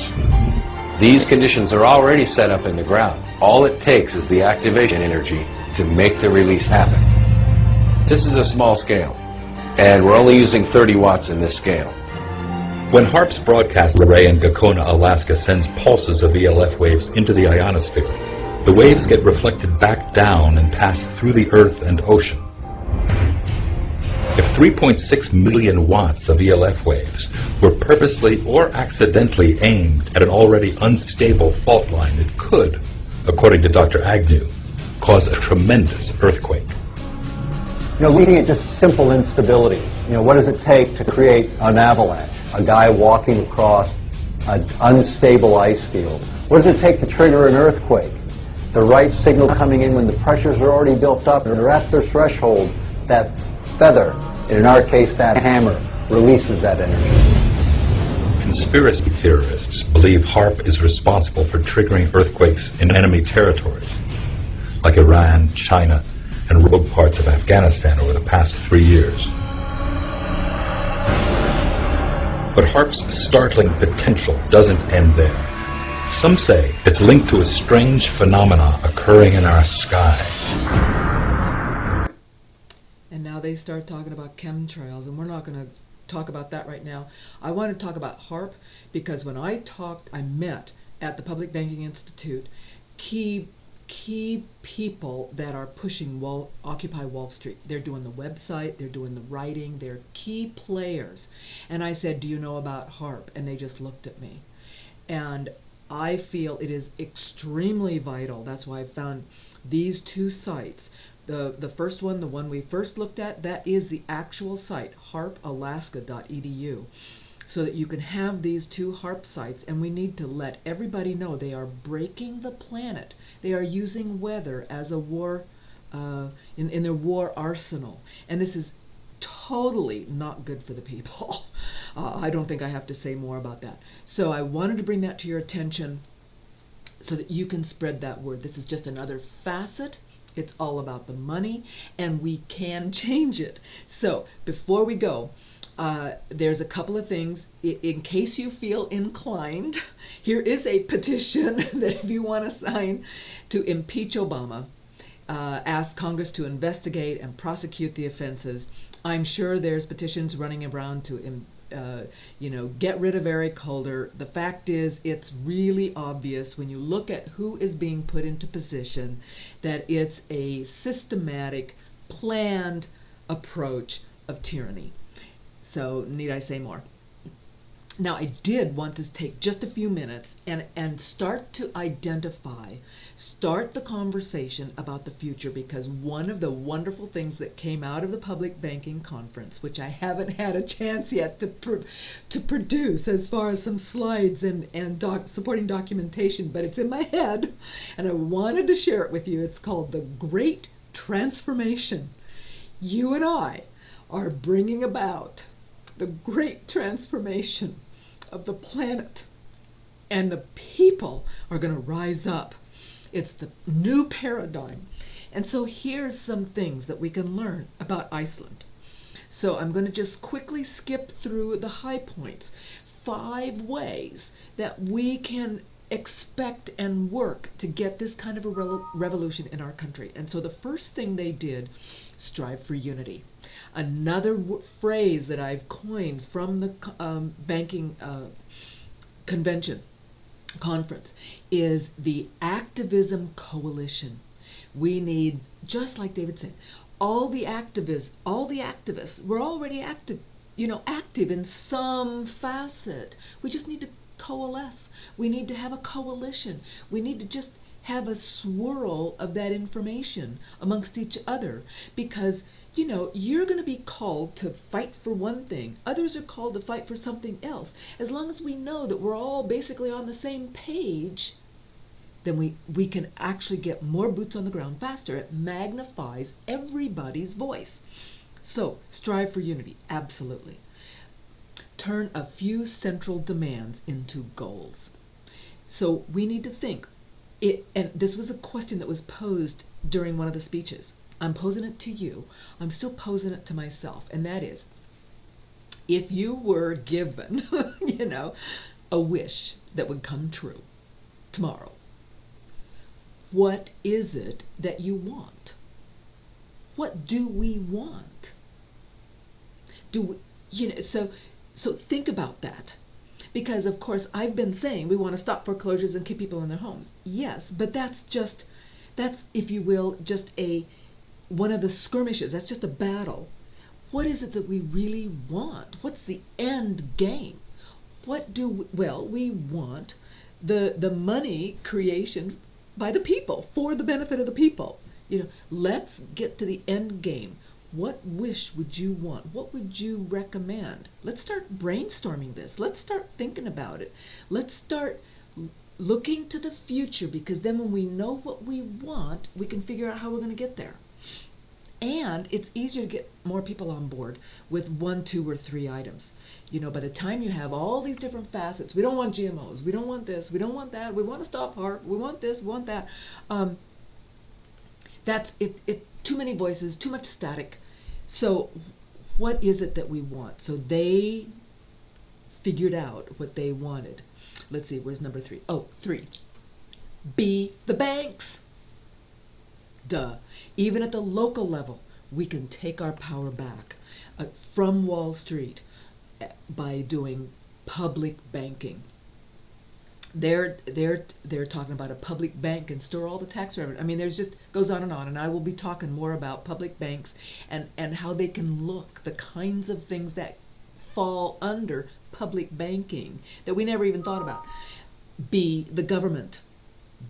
S1: These conditions are already set up in the ground. All it takes is the activation energy to make the release happen. This is a small scale, and we're only using 30 watts in this scale.
S4: When HAARP's broadcast array in Gakona, Alaska sends pulses of ELF waves into the ionosphere, the waves get reflected back down and pass through the earth and ocean. If 3.6 million watts of ELF waves were purposely or accidentally aimed at an already unstable fault line, it could, according to Dr. Agnew, cause a tremendous earthquake.
S5: Looking at just simple instability, what does it take to create an avalanche? A guy walking across an unstable ice field. What does it take to trigger an earthquake? The right signal coming in when the pressures are already built up and are at their threshold. That feather, in our case that hammer, releases that energy.
S4: Conspiracy theorists believe HAARP is responsible for triggering earthquakes in enemy territories, like Iran, China, and rogue parts of Afghanistan over the past 3 years. But HAARP's startling potential doesn't end there. Some say it's linked to a strange phenomena occurring in our skies.
S2: And now they start talking about chemtrails, and we're not going to talk about that right now. I want to talk about HAARP because when I met at the Public Banking Institute key people that are pushing Occupy Wall Street. They're doing the website, they're doing the writing, they're key players. And I said, do you know about HAARP? And they just looked at me. And I feel it is extremely vital. That's why I found these two sites. The first one, the one we first looked at, that is the actual site, harpalaska.edu. So that you can have these two HAARP sites, and we need to let everybody know they are breaking the planet. They are using weather as a war, in their war arsenal. And this is totally not good for the people. I don't think I have to say more about that. So I wanted to bring that to your attention so that you can spread that word. This is just another facet. It's all about the money, and we can change it. So before we go, There's a couple of things. In case you feel inclined, here is a petition that if you want to sign to impeach Obama, ask Congress to investigate and prosecute the offenses. I'm sure there's petitions running around to get rid of Eric Holder. The fact is, it's really obvious when you look at who is being put into position that it's a systematic, planned approach of tyranny. So, need I say more? Now, I did want to take just a few minutes and start to start the conversation about the future, because one of the wonderful things that came out of the public banking conference, which I haven't had a chance yet to produce as far as some slides and supporting documentation, but it's in my head, and I wanted to share it with you. It's called the Great Transformation. You and I are bringing about the great transformation of the planet, and the people are going to rise up. It's the new paradigm. And so here's some things that we can learn about Iceland. So I'm going to just quickly skip through the high points. 5 ways that we can expect and work to get this kind of a revolution in our country. And so the first thing they did, strive for unity. Another phrase that I've coined from the banking conference is the activism coalition. We need, just like David said, all the activists, we're already active in some facet. We just need to coalesce. We need to have a coalition. We need to just have a swirl of that information amongst each other, because you're going to be called to fight for one thing. Others are called to fight for something else. As long as we know that we're all basically on the same page, then we can actually get more boots on the ground faster. It magnifies everybody's voice. So, strive for unity, absolutely. Turn a few central demands into goals. So we need to think. And this was a question that was posed during one of the speeches. I'm posing it to you. I'm still posing it to myself. And that is, if you were given, a wish that would come true tomorrow, what is it that you want? What do we want? So think about that. Because, of course, I've been saying we want to stop foreclosures and keep people in their homes. Yes, but that's, if you will, just one of the skirmishes. That's just a battle. What is it that we really want? What's the end game? We want the money creation by the people, for the benefit of the people. Let's get to the end game. What wish would you want? What would you recommend? Let's start brainstorming this. Let's start thinking about it. Let's start looking to the future, because then when we know what we want, we can figure out how we're going to get there. And it's easier to get more people on board with 1, 2, or 3 items. By the time you have all these different facets, we don't want GMOs, we don't want this, we don't want that, we want to stop HAARP, we want this, we want that. That's it. Too many voices, too much static. So what is it that we want? So they figured out what they wanted. Let's see, where's number 3? 3. Be the banks. Duh. Even at the local level, we can take our power back from Wall Street by doing public banking. They're talking about a public bank and store all the tax revenue. I mean, there's just goes on, and I will be talking more about public banks and how they can look, the kinds of things that fall under public banking that we never even thought about. Be the government.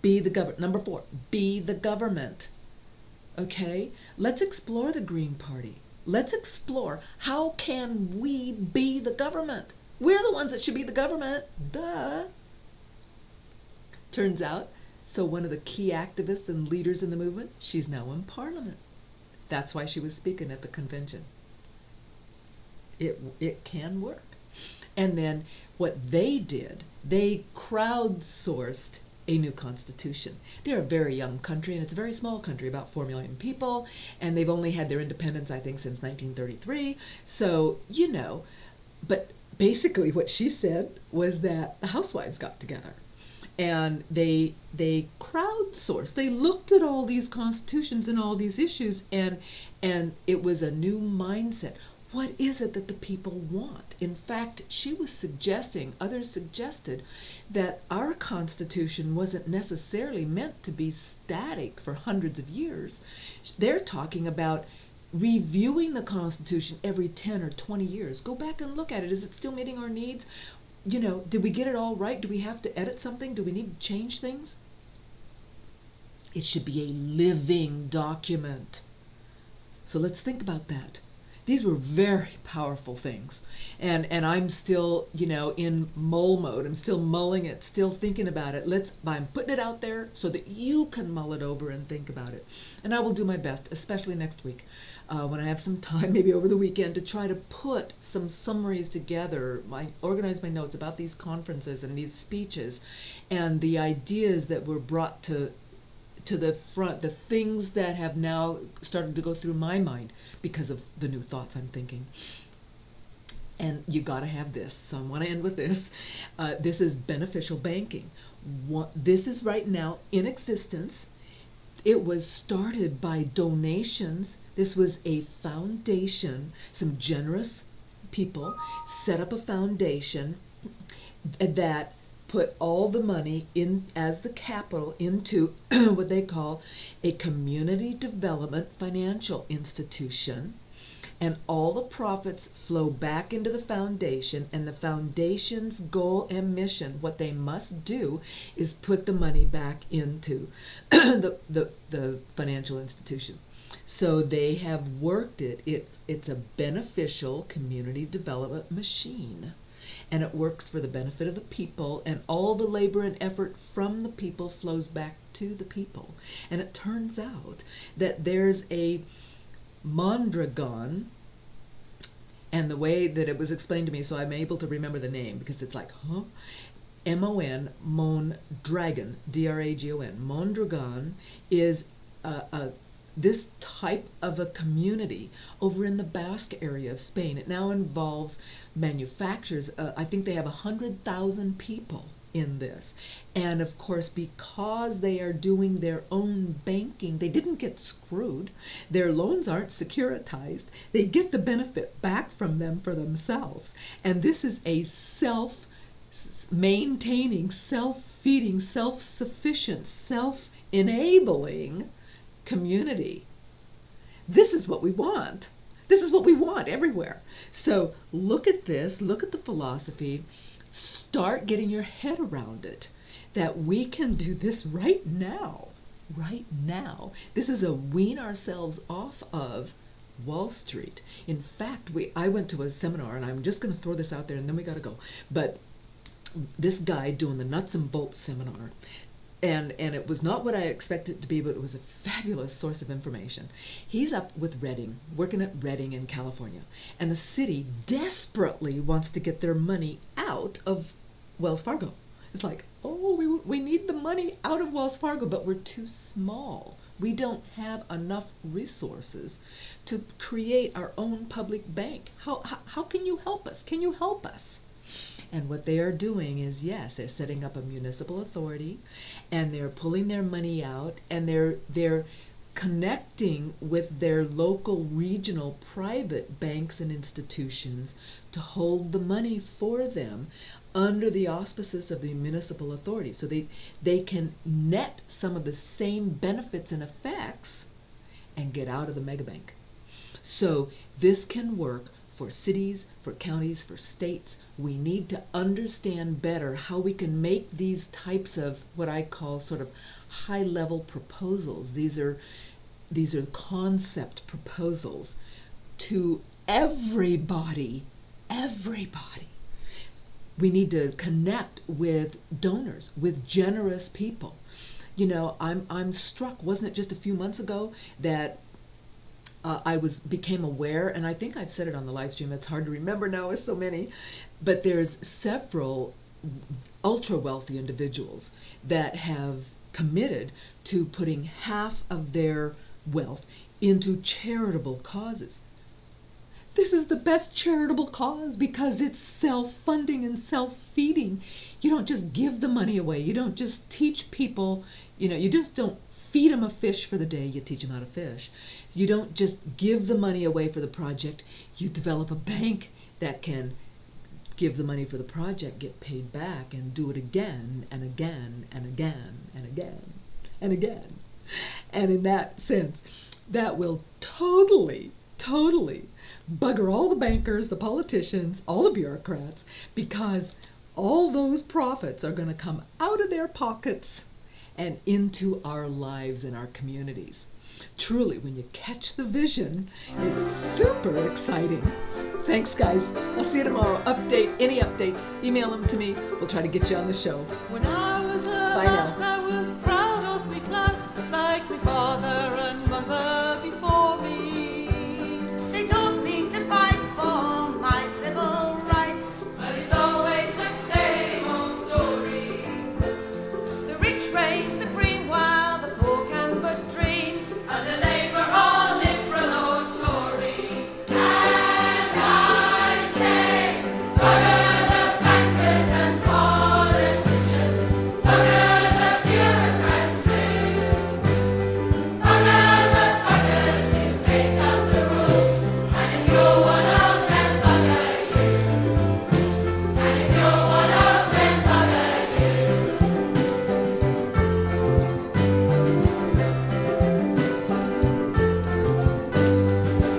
S2: Be the government. Number 4, be the government. Okay? Let's explore the Green Party. Let's explore how can we be the government. We're the ones that should be the government. Duh. Turns out, so one of the key activists and leaders in the movement, she's now in Parliament. That's why she was speaking at the convention. It can work. And then what they did, they crowdsourced a new constitution. They're a very young country, and it's a very small country, about 4 million people, and they've only had their independence, I think, since 1933. So, but basically what she said was that the housewives got together and they crowdsourced. They looked at all these constitutions and all these issues, and it was a new mindset. What is it that the people want? In fact, she was suggesting, others suggested, that our Constitution wasn't necessarily meant to be static for hundreds of years. They're talking about reviewing the Constitution every 10 or 20 years. Go back and look at it. Is it still meeting our needs? Did we get it all right? Do we have to edit something? Do we need to change things? It should be a living document. So let's think about that. These were very powerful things. And I'm still, in mull mode. I'm still mulling it, still thinking about it. I'm putting it out there so that you can mull it over and think about it. And I will do my best, especially next week, when I have some time, maybe over the weekend, to try to put some summaries together, organize my notes about these conferences and these speeches and the ideas that were brought to the front, the things that have now started to go through my mind because of the new thoughts I'm thinking. And you got to have this. So I want to end with this. This is beneficial banking. This is right now in existence. It was started by donations. This was a foundation. Some generous people set up a foundation that put all the money in as the capital into what they call a community development financial institution, and all the profits flow back into the foundation, and the foundation's goal and mission, what they must do is put the money back into the financial institution. So they have worked it. It's a beneficial community development machine. And it works for the benefit of the people, and all the labor and effort from the people flows back to the people. And it turns out that there's a Mondragon, and the way that it was explained to me, so I'm able to remember the name, because it's like, M-O-N, Mondragon, D-R-A-G-O-N. Mondragon is this type of a community over in the Basque area of Spain. It now involves manufacturers. I think they have 100,000 people in this. And of course, because they are doing their own banking, they didn't get screwed. Their loans aren't securitized. They get the benefit back from them for themselves. And this is a self-maintaining, self-feeding, self-sufficient, self-enabling community. This is what we want. This is what we want everywhere. So look at this, look at the philosophy, start getting your head around it, that we can do this right now. Right now. This is a wean ourselves off of Wall Street. In fact, I went to a seminar, and I'm just going to throw this out there and then we got to go. But this guy doing the nuts and bolts seminar, and it was not what I expected it to be, but it was a fabulous source of information. He's up with Redding, working at Redding in California, and the city desperately wants to get their money out of Wells Fargo. It's like, we need the money out of Wells Fargo, but we're too small. We don't have enough resources to create our own public bank. How can you help us? Can you help us? And what they are doing is, yes, they're setting up a municipal authority, and they're pulling their money out, and they're connecting with their local, regional, private banks and institutions to hold the money for them under the auspices of the municipal authority. So they can net some of the same benefits and effects and get out of the megabank. So this can work for cities, for counties, for states. We need to understand better how we can make these types of what I call sort of high-level proposals. These are concept proposals to everybody. We need to connect with donors, with generous people. I'm struck, wasn't it just a few months ago that I became aware, and I think I've said it on the live stream, it's hard to remember now with so many, but there's several ultra wealthy individuals that have committed to putting half of their wealth into charitable causes. This is the best charitable cause because it's self-funding and self-feeding. You don't just give the money away. You don't just teach people, you just don't feed them a fish for the day. You teach them how to fish. You don't just give the money away for the project. You develop a bank that can give the money for the project, get paid back, and do it again and again and again and again and again. And in that sense, that will totally bugger all the bankers, the politicians, all the bureaucrats, because all those profits are going to come out of their pockets and into our lives and our communities. Truly, when you catch the vision, it's super exciting. Thanks, guys. I'll see you tomorrow. Any updates, email them to me. We'll try to get you on the show.
S6: When I was a
S2: Bye
S6: lass,
S2: now.
S6: I was proud of my class, like my father and mother before me.
S7: They taught me to fight for my civil rights.
S6: But it's always the same old story.
S7: The rich reign supreme while the poor can but dream.
S6: Under Labour or Liberal or Tory.
S7: And I say, bugger the bankers and politicians. Bugger the bureaucrats too. Bugger the buggers who make up the rules. And if you're one of them, bugger you. And if you're one of them, bugger you.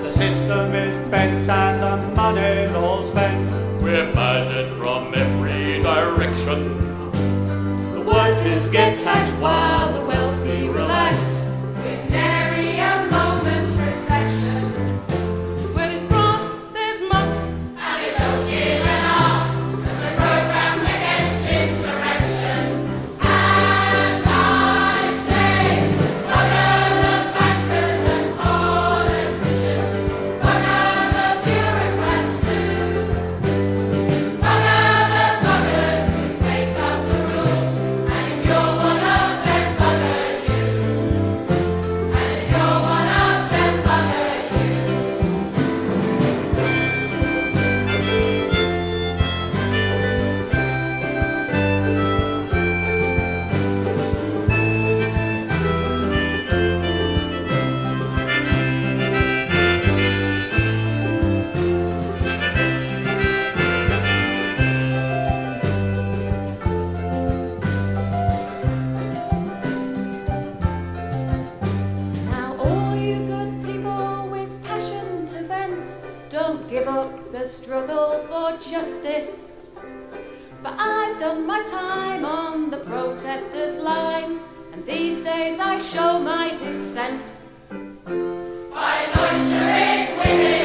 S8: The system is bent and the money's all spent.
S9: We're murdered from every direction.
S7: The workers get taxed while the wealthy relax. With nary a moment's reflection.
S6: Where there's brass, there's muck.
S7: And they don't give an arse. There's a program against insurrection. And I say, bugger the bankers and politicians. Bugger the bureaucrats too. Bugger the buggers who make up the rules. And if you're one of them, bugger you. And if you're one of them, bugger you.
S6: Now all you good people with passion to vent, don't give up the struggle for justice. But I've done my time on the protesters' line, and these days I show my dissent.
S7: By loitering women